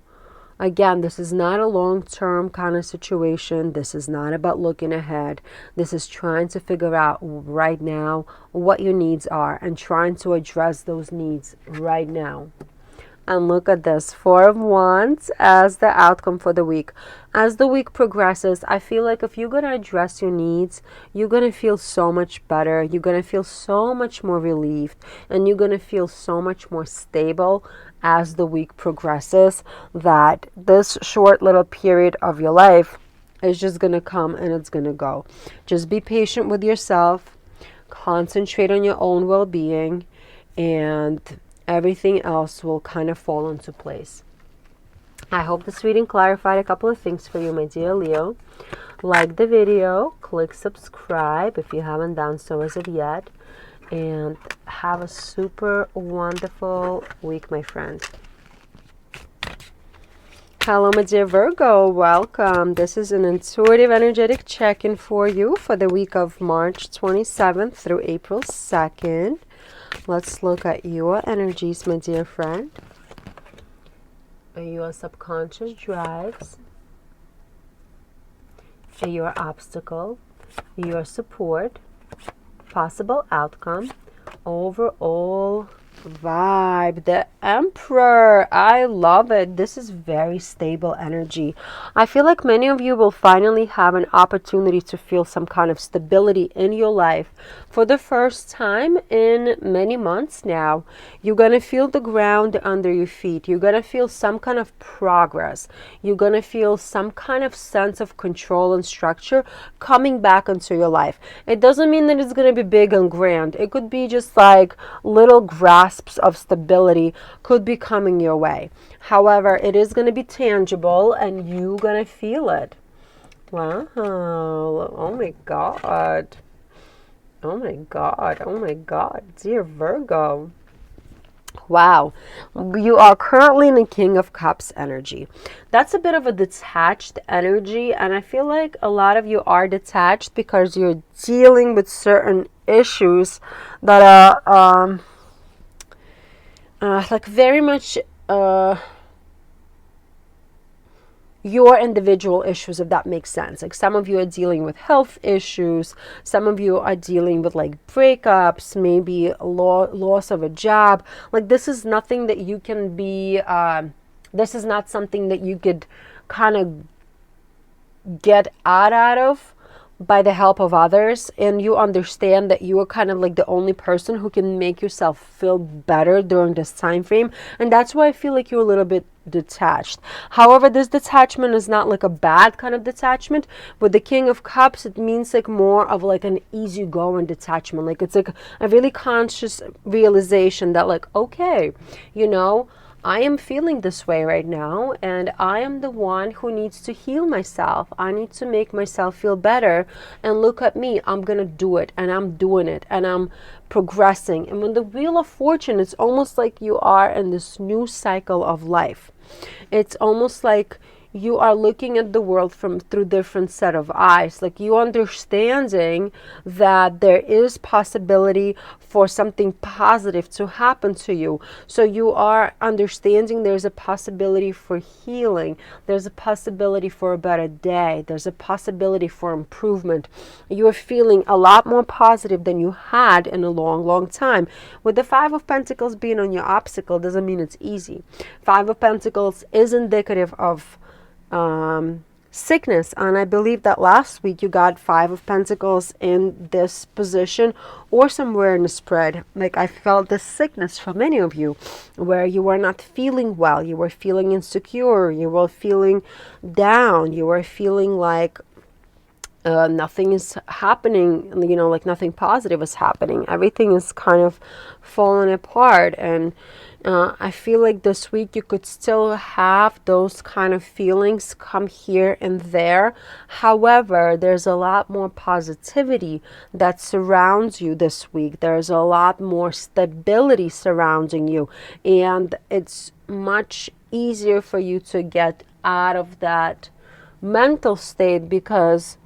again, this is not a long-term kind of situation. This is not about looking ahead. This is trying to figure out right now what your needs are and trying to address those needs right now. And look at this, Four of Wands as the outcome for the week. As the week progresses, I feel like if you're going to address your needs, you're going to feel so much better. You're going to feel so much more relieved. And you're going to feel so much more stable as the week progresses, that this short little period of your life is just going to come and it's going to go. Just be patient with yourself. Concentrate on your own well-being, and everything else will kind of fall into place. I hope this reading clarified a couple of things for you, my dear Leo. Like the video, click subscribe if you haven't done so as of yet, and have a super wonderful week, my friend. Hello, my dear Virgo. Welcome. This is an intuitive energetic check-in for you for the week of March 27th through April 2nd. Let's look at your energies, my dear friend. Your subconscious drives, your obstacle, your support, possible outcome, overall vibe. The Emperor, I love it. This is very stable energy. I feel like many of you will finally have an opportunity to feel some kind of stability in your life for the first time in many months now. You're going to feel the ground under your feet. You're going to feel some kind of progress. You're going to feel some kind of sense of control and structure coming back into your life. It doesn't mean that it's going to be big and grand. It could be just like little grasps of stability could be coming your way. However, it is going to be tangible and you're going to feel it. Wow. Oh my God. Oh my God. Oh my God. Dear Virgo. Wow. You are currently in the King of Cups energy. That's a bit of a detached energy, and I feel like a lot of you are detached because you're dealing with certain issues that are like very much your individual issues, if that makes sense. Like some of you are dealing with health issues, some of you are dealing with like breakups, maybe loss of a job. Like this is nothing that you can be this is not something that you could kind of get out of by the help of others, and you understand that you are kind of like the only person who can make yourself feel better during this time frame, and that's why I feel like you're a little bit detached. However, this detachment is not like a bad kind of detachment. With the King of Cups, it means like more of like an easygoing detachment. Like it's like a really conscious realization that like, okay, you know, I am feeling this way right now, and I am the one who needs to heal myself. I need to make myself feel better, and look at me, I'm gonna do it, and I'm doing it, and I'm progressing. And when the Wheel of Fortune, it's almost like you are in this new cycle of life. It's almost like you are looking at the world through different set of eyes, like you understanding that there is possibility for something positive to happen to you. So you are understanding there's a possibility for healing, there's a possibility for a better day, there's a possibility for improvement. You are feeling a lot more positive than you had in a long time. With the Five of Pentacles being on your obstacle doesn't mean it's easy. Five of Pentacles is indicative of sickness, and I believe that last week you got Five of Pentacles in this position or somewhere in the spread. Like I felt this sickness for many of you where you were not feeling well, you were feeling insecure, you were feeling down, you were feeling like nothing is happening, you know, like nothing positive is happening. Everything is kind of falling apart, and I feel like this week you could still have those kind of feelings come here and there. However, there's a lot more positivity that surrounds you this week. There's a lot more stability surrounding you, and it's much easier for you to get out of that mental state because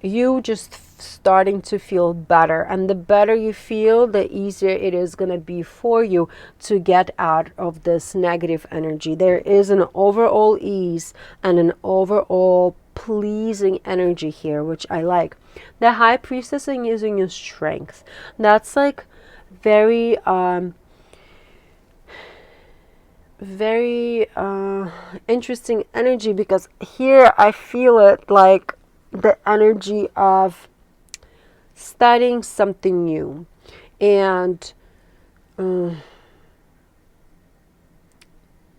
you just starting to feel better. And the better you feel, the easier it is going to be for you to get out of this negative energy. There is an overall ease and an overall pleasing energy here, which I like. The High Priestess is using your strength. That's like very interesting energy, because here I feel it like the energy of studying something new. And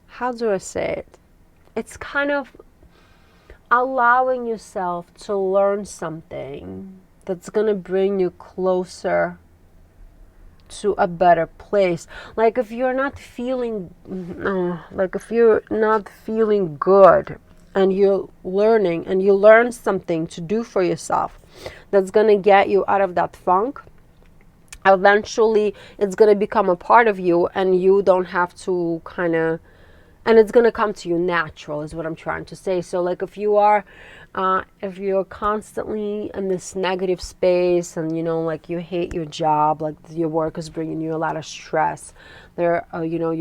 how do I say it? It's kind of allowing yourself to learn something that's going to bring you closer to a better place. Like if you're not feeling good, and you're learning, and you learn something to do for yourself that's going to get you out of that funk, eventually it's going to become a part of you, and you don't have to and it's going to come to you natural, is what I'm trying to say. So like if you're constantly in this negative space, and like you hate your job, like your work is bringing you a lot of stress, you're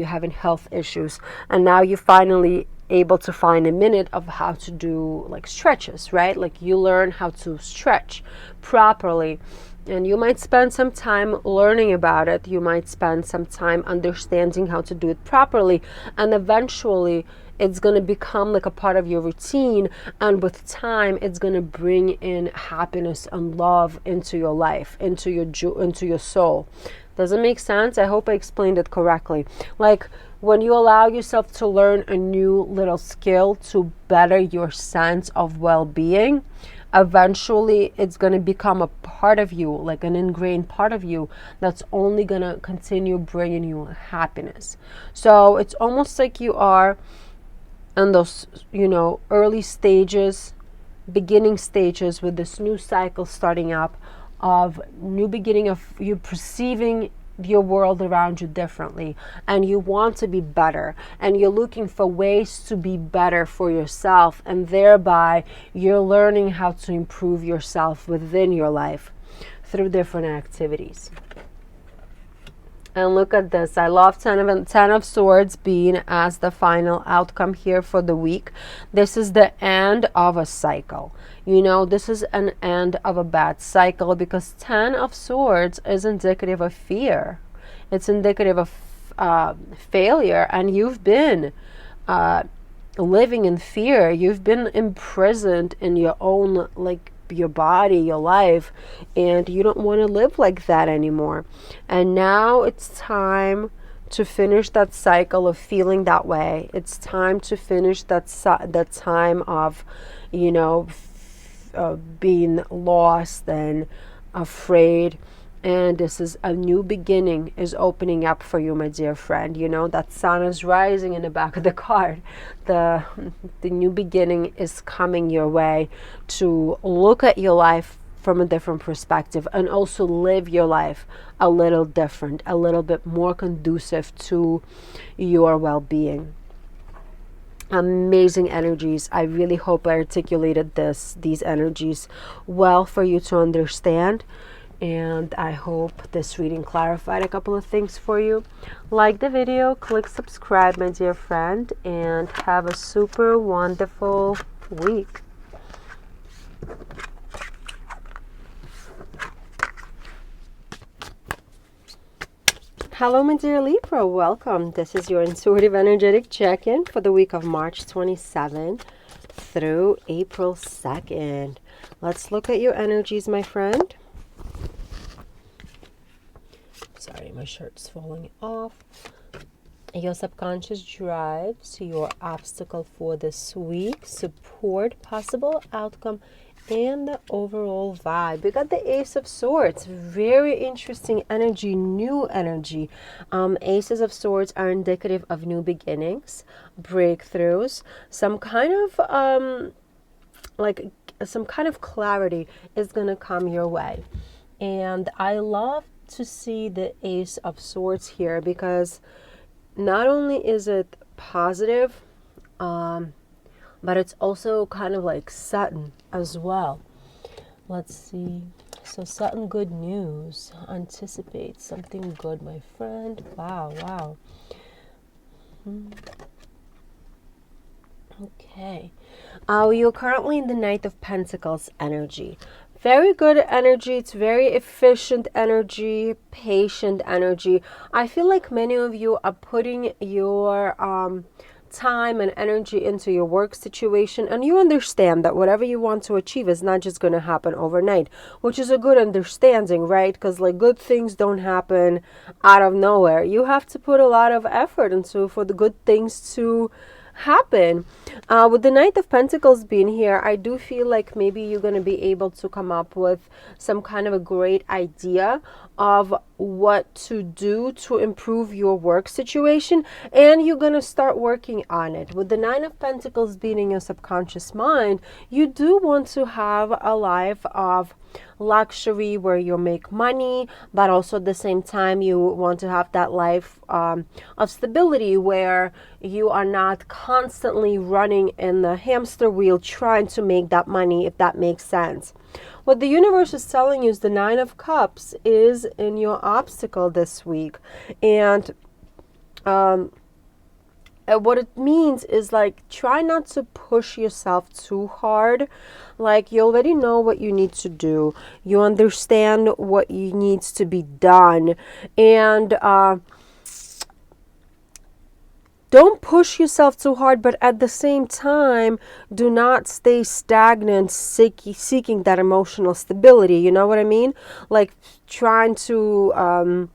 having health issues, and now you're finally able to find a minute of how to do like stretches, right? Like you learn how to stretch properly. And you might spend some time learning about it. You might spend some time understanding how to do it properly. And eventually, it's going to become like a part of your routine. And with time, it's going to bring in happiness and love into your life, into your soul. Does it make sense? I hope I explained it correctly. Like when you allow yourself to learn a new little skill to better your sense of well-being, eventually it's going to become a part of you, like an ingrained part of you, that's only going to continue bringing you happiness. So it's almost like you are in those, early stages, beginning stages with this new cycle starting up, of new beginning of you perceiving your world around you differently, and you want to be better, and you're looking for ways to be better for yourself, and thereby you're learning how to improve yourself within your life through different activities. And look at this. I love 10 of Swords being as the final outcome here for the week. This is the end of a cycle. This is an end of a bad cycle, because 10 of Swords is indicative of fear. It's indicative of failure. And you've been living in fear. You've been imprisoned in your own, your body, your life, and you don't want to live like that anymore. And now it's time to finish that cycle of feeling that way. It's time to finish that time of being lost and afraid. And this is a new beginning is opening up for you, my dear friend. That sun is rising in the back of the card. The new beginning is coming your way to look at your life from a different perspective, and also live your life a little different, a little bit more conducive to your well-being. Amazing energies. I really hope I articulated these energies well for you to understand. And I hope this reading clarified a couple of things for you. Like the video, click subscribe, my dear friend, and have a super wonderful week. Hello, my dear Libra. Welcome. This is your intuitive energetic check-in for the week of March 27 through April 2nd. Let's look at your energies, my friend. Sorry, my shirt's falling off. Your subconscious drives, your obstacle for this week, support, possible outcome, and the overall vibe. We got the Ace of Swords. Very interesting energy, new energy. Aces of Swords are indicative of new beginnings, breakthroughs, some kind of clarity is going to come your way. And I love to see the Ace of Swords here, because not only is it positive, but it's also kind of like sudden as well. Let's see. So certain good news. Anticipate something good, my friend. Wow, wow. Okay. You're currently in the Knight of Pentacles energy. Very good energy. It's very efficient energy, patient energy. I feel like many of you are putting your time and energy into your work situation, and you understand that whatever you want to achieve is not just going to happen overnight, which is a good understanding, right? Because like good things don't happen out of nowhere. You have to put a lot of effort into for the good things to happen. With the Knight of Pentacles being here, I do feel like maybe you're going to be able to come up with some kind of a great idea of what to do to improve your work situation, and you're going to start working on it. With the Nine of Pentacles being in your subconscious mind, you do want to have a life of luxury where you make money, but also at the same time you want to have that life of stability where you are not constantly running in the hamster wheel trying to make that money, if that makes sense. What the universe is telling you is the Nine of Cups is in your obstacle this week, and what it means is like try not to push yourself too hard. Like you already know what you need to do, you understand what needs to be done, and don't push yourself too hard, but at the same time do not stay stagnant seeking that emotional stability. You know what I mean? Like trying to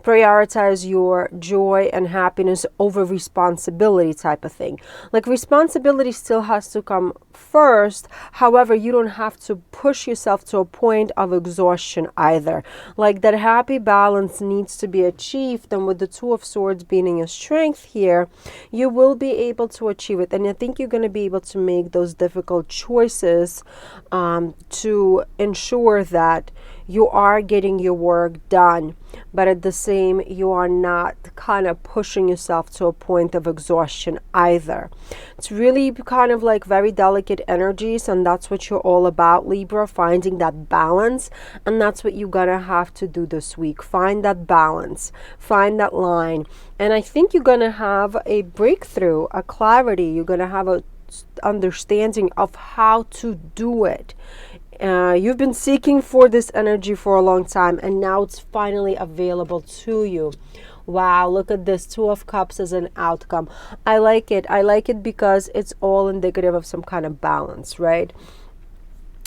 prioritize your joy and happiness over responsibility type of thing. Like responsibility still has to come first. However, you don't have to push yourself to a point of exhaustion either. Like that happy balance needs to be achieved. And with the Two of Swords being in your strength here, you will be able to achieve it. And I think you're going to be able to make those difficult choices to ensure that you are getting your work done, but at the same, you are not kind of pushing yourself to a point of exhaustion either. It's really kind of like very delicate energies, and that's what you're all about, Libra, finding that balance. And that's what you're gonna have to do this week. Find that balance, find that line. And I think you're gonna have a breakthrough, a clarity. You're gonna have a understanding of how to do it. You've been seeking for this energy for a long time, and now it's finally available to you. Wow, look at this, Two of Cups as an outcome. I like it. I like it because it's all indicative of some kind of balance, right?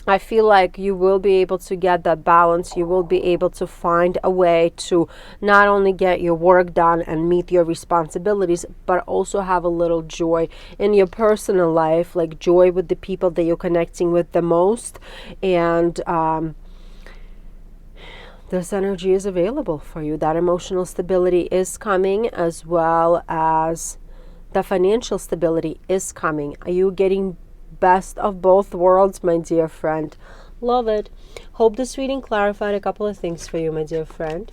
I feel like you will be able to get that balance. You will be able to find a way to not only get your work done and meet your responsibilities, but also have a little joy in your personal life, like joy with the people that you're connecting with the most. And this energy is available for you. That emotional stability is coming, as well as the financial stability is coming. Are you getting best of both worlds, my dear friend? Love it. Hope this reading clarified a couple of things for you, my dear friend.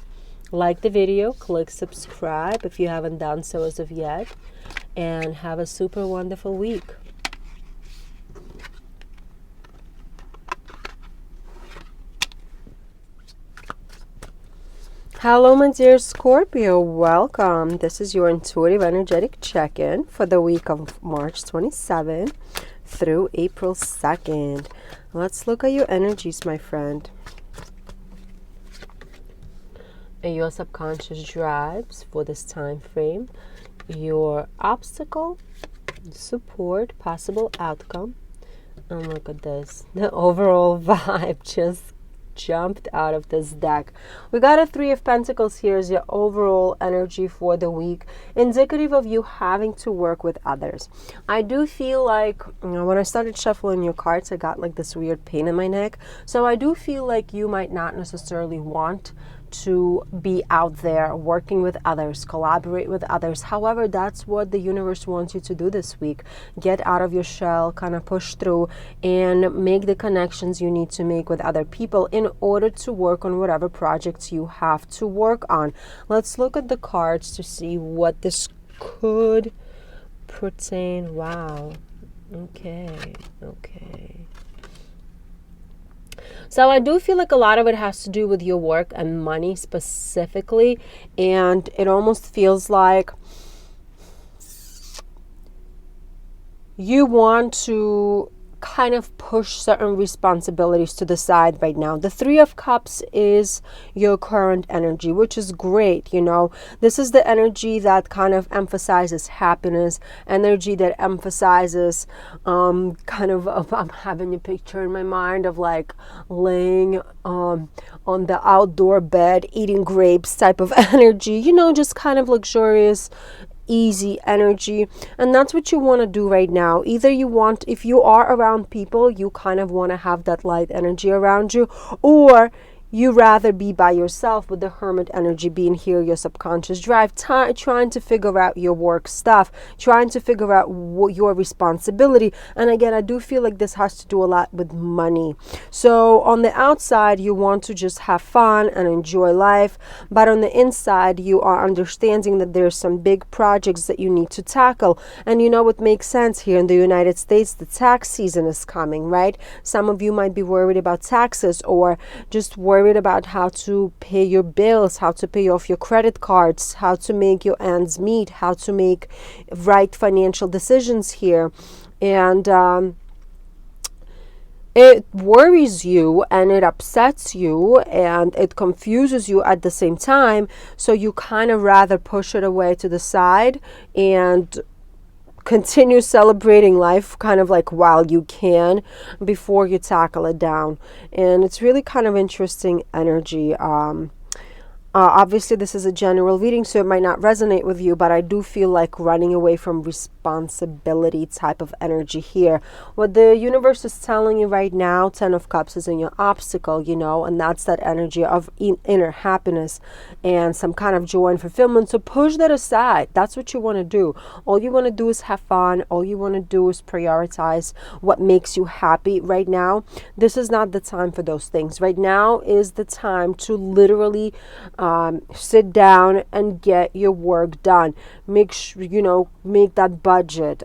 Like the video, click subscribe if you haven't done so as of yet, and have a super wonderful week. Hello, my dear Scorpio. Welcome. This is your intuitive energetic check-in for the week of March 27 through April 2nd. Let's look at your energies, my friend. And your subconscious drives for this time frame, your obstacle, support, possible outcome. And look at this. The overall vibe just jumped out of this deck. We got a Three of Pentacles here as your overall energy for the week, indicative of you having to work with others. I do feel like, you know, when I started shuffling your cards, I got like this weird pain in my neck. So I do feel like you might not necessarily want to be out there working with others, collaborate with others. However, that's what the universe wants you to do this week. Get out of your shell, kind of push through and make the connections you need to make with other people in order to work on whatever projects you have to work on. Let's look at the cards to see what this could pertain. Wow. Okay. So I do feel like a lot of it has to do with your work and money specifically. And it almost feels like you want to kind of push certain responsibilities to the side right now. The Three of Cups is your current energy, which is great. You know, this is the energy that kind of emphasizes happiness, energy that emphasizes I'm having a picture in my mind of like laying on the outdoor bed eating grapes type of energy, you know, just kind of luxurious, easy energy. And that's what you want to do right now. Either you want, if you are around people, you kind of want to have that light energy around you, or you rather be by yourself with the Hermit energy being here, your subconscious drive, trying to figure out your work stuff, trying to figure out your responsibility. And again, I do feel like this has to do a lot with money. So on the outside, you want to just have fun and enjoy life. But on the inside, you are understanding that there's some big projects that you need to tackle. And you know what makes sense here in the United States, the tax season is coming, right? Some of you might be worried about taxes, or just worried about how to pay your bills, how to pay off your credit cards, how to make your ends meet, how to make right financial decisions here. And it worries you and it upsets you and it confuses you at the same time. So you kind of rather push it away to the side and continue celebrating life kind of like while you can before you tackle it down. And it's really kind of interesting energy. Obviously, this is a general reading, so it might not resonate with you, but I do feel like running away from responsibility type of energy here. What the universe is telling you right now, Ten of Cups is in your obstacle, you know, and that's that energy of inner happiness and some kind of joy and fulfillment. So push that aside. That's what you want to do. All you want to do is have fun. All you want to do is prioritize what makes you happy right now. This is not the time for those things. Right now is the time to literally sit down and get your work done. Make sure, you know, make that budget.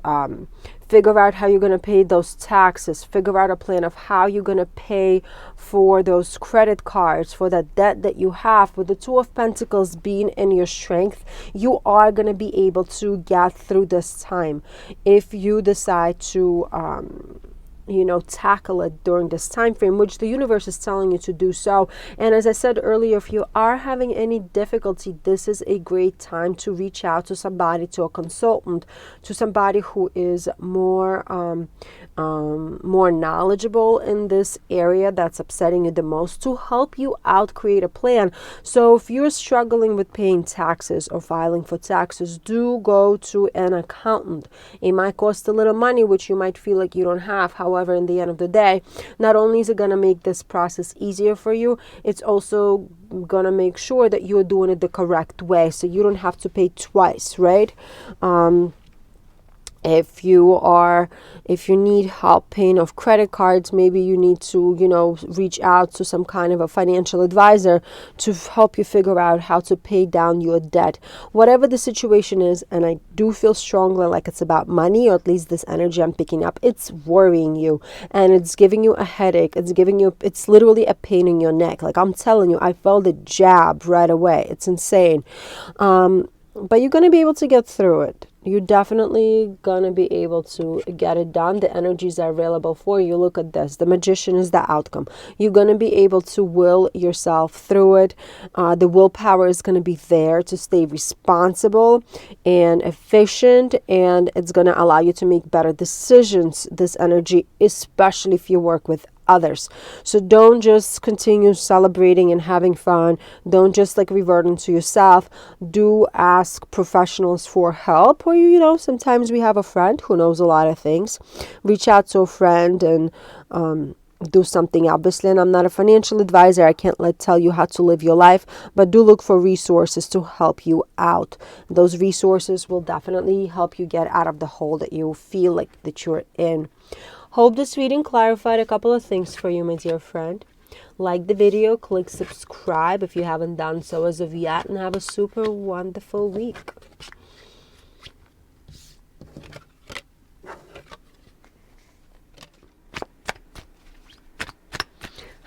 Figure out how you're going to pay those taxes. Figure out a plan of how you're going to pay for those credit cards, for that debt that you have. With the Two of Pentacles being in your strength, you are going to be able to get through this time if you decide to tackle it during this time frame, which the universe is telling you to do so. And as I said earlier, if you are having any difficulty, this is a great time to reach out to somebody, to a consultant, to somebody who is more knowledgeable in this area that's upsetting you the most, to help you out, create a plan. So if you're struggling with paying taxes or filing for taxes, do go to an accountant. It might cost a little money, which you might feel like you don't have. However, in the end of the day, not only is it going to make this process easier for you, it's also going to make sure that you're doing it the correct way, so you don't have to pay twice, right? If you need help paying off credit cards, maybe you need to, reach out to some kind of a financial advisor to help you figure out how to pay down your debt. Whatever the situation is, and I do feel strongly like it's about money, or at least this energy I'm picking up, it's worrying you and it's giving you a headache. It's literally a pain in your neck. Like I'm telling you, I felt a jab right away. It's insane. But you're going to be able to get through it. You're definitely going to be able to get it done. The energies are available for you. Look at this. The Magician is the outcome. You're going to be able to will yourself through it. The willpower is going to be there to stay responsible and efficient, and it's going to allow you to make better decisions, this energy, especially if you work with others. So don't just continue celebrating and having fun. Don't just revert into yourself. Do ask professionals for help, or sometimes we have a friend who knows a lot of things. Reach out to a friend and do something. Obviously, and I'm not a financial advisor, I can't tell you how to live your life, but do look for resources to help you out. Those resources will definitely help you get out of the hole that you feel like that you're in. Hope this reading clarified a couple of things for you, my dear friend. Like the video, click subscribe if you haven't done so as of yet, and have a super wonderful week.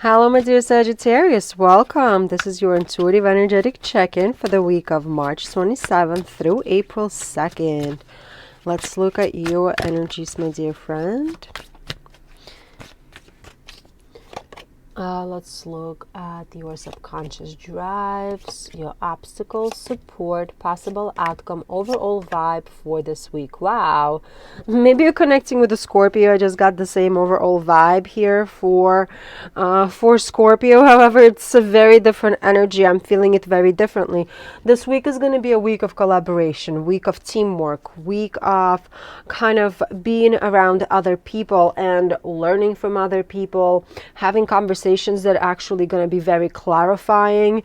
Hello, my dear Sagittarius. Welcome. This is your intuitive energetic check-in for the week of March 27th through April 2nd. Let's look at your energies, my dear friend. Let's look at your subconscious drives, your obstacles, support, possible outcome, overall vibe for this week. Wow. Maybe you're connecting with a Scorpio. I just got the same overall vibe here for Scorpio. However, it's a very different energy. I'm feeling it very differently. This week is going to be a week of collaboration, week of teamwork, week of kind of being around other people and learning from other people, having conversations that are actually going to be very clarifying.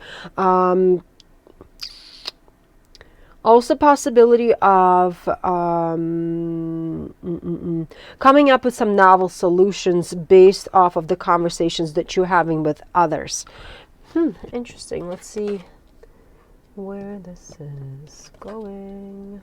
Also possibility of coming up with some novel solutions based off of the conversations that you're having with others. Interesting. Let's see where this is going.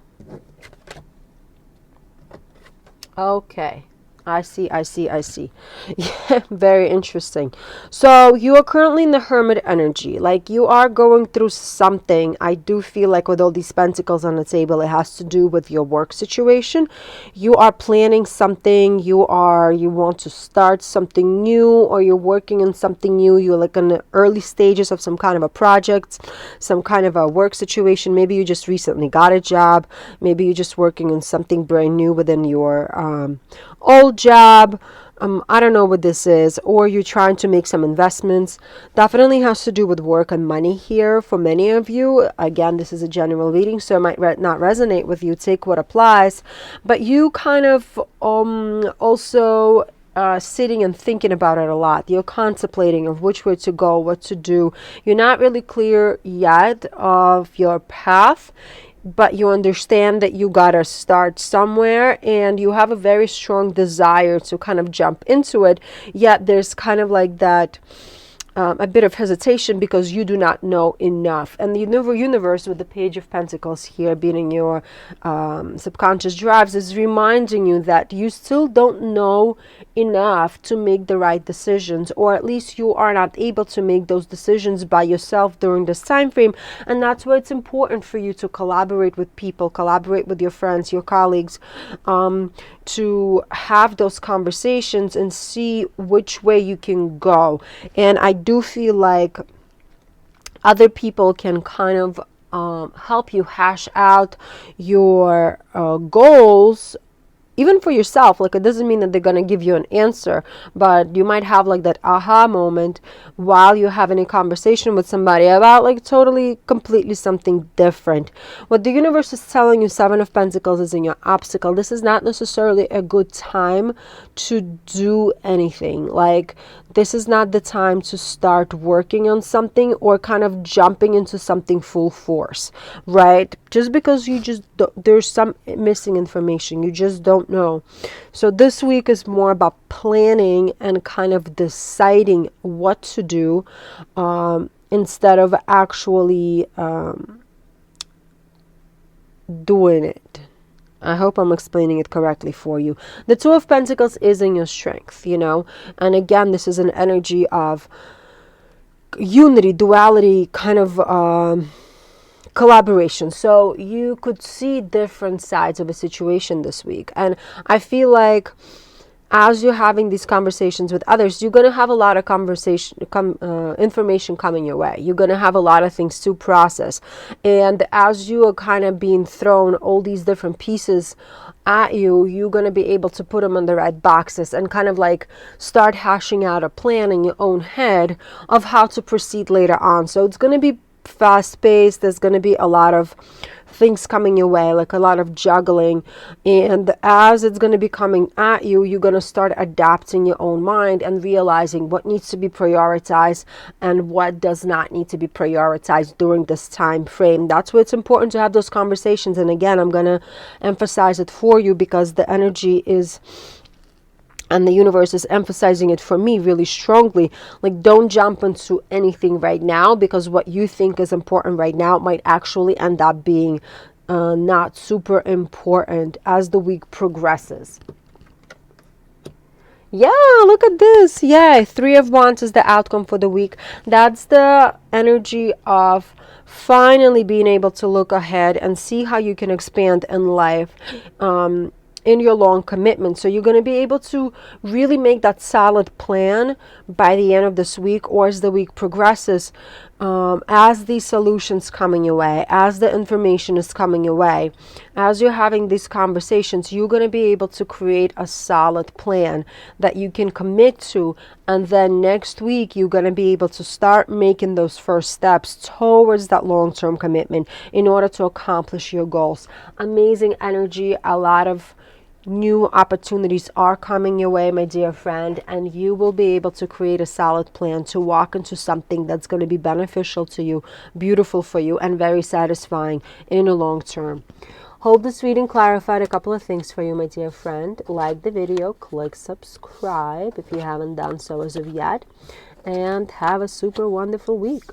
Okay. I see. Yeah, very interesting. So you are currently in the Hermit energy. Like you are going through something. I do feel like with all these pentacles on the table, it has to do with your work situation. You are planning something. You want to start something new, or you're working on something new. You're like in the early stages of some kind of a project, some kind of a work situation. Maybe you just recently got a job. Maybe you're just working on something brand new within your old job. I don't know what this is, or you're trying to make some investments. Definitely has to do with work and money here for many of you. Again, this is a general reading, so it might not resonate with you. Take what applies, but you kind of also sitting and thinking about it a lot. You're contemplating of which way to go, what to do. You're not really clear yet of your path, but you understand that you gotta start somewhere, and you have a very strong desire to kind of jump into it. Yet there's kind of like that a bit of hesitation because you do not know enough. And the universe with the Page of Pentacles here being in your subconscious drives is reminding you that you still don't know enough to make the right decisions, or at least you are not able to make those decisions by yourself during this time frame. And that's why it's important for you to collaborate with people, collaborate with your friends, your colleagues, to have those conversations and see which way you can go. And I do feel like other people can kind of help you hash out your goals, even for yourself. Like, it doesn't mean that they're going to give you an answer, but you might have like that aha moment while you're having a conversation with somebody about like totally, completely something different. What the universe is telling you, Seven of Pentacles is in your obstacle. This is not necessarily a good time to do anything. Like, this is not the time to start working on something or kind of jumping into something full force, right? Just because you just there's some missing information, you just don't know. So this week is more about planning and kind of deciding what to do, instead of actually doing it. I hope I'm explaining it correctly for you. The Two of Pentacles is in your strength, you know. And again, this is an energy of unity, duality, kind of collaboration. So you could see different sides of a situation this week. And I feel like as you're having these conversations with others, you're going to have a lot of information coming your way. You're going to have a lot of things to process. And as you are kind of being thrown all these different pieces at you, you're going to be able to put them in the right boxes and kind of like start hashing out a plan in your own head of how to proceed later on. So it's going to be fast-paced. There's going to be a lot of things coming your way, like a lot of juggling. And as it's going to be coming at you, you're going to start adapting your own mind and realizing what needs to be prioritized and what does not need to be prioritized during this time frame. That's why it's important to have those conversations. And again, I'm going to emphasize it for you because the energy is, and the universe is emphasizing it for me really strongly. Like, don't jump into anything right now, because what you think is important right now might actually end up being not super important as the week progresses. Yeah, look at this. Yay. Three of Wands is the outcome for the week. That's the energy of finally being able to look ahead and see how you can expand in life. In your long commitment. So you're going to be able to really make that solid plan by the end of this week or as the week progresses, as these solutions coming your way, as the information is coming your way, as you're having these conversations, you're going to be able to create a solid plan that you can commit to. And then next week, you're going to be able to start making those first steps towards that long-term commitment in order to accomplish your goals. Amazing energy, a lot of new opportunities are coming your way, my dear friend, and you will be able to create a solid plan to walk into something that's going to be beneficial to you, beautiful for you, and very satisfying in the long term. Hope this reading clarified a couple of things for you, my dear friend. Like the video, click subscribe if you haven't done so as of yet, and have a super wonderful week.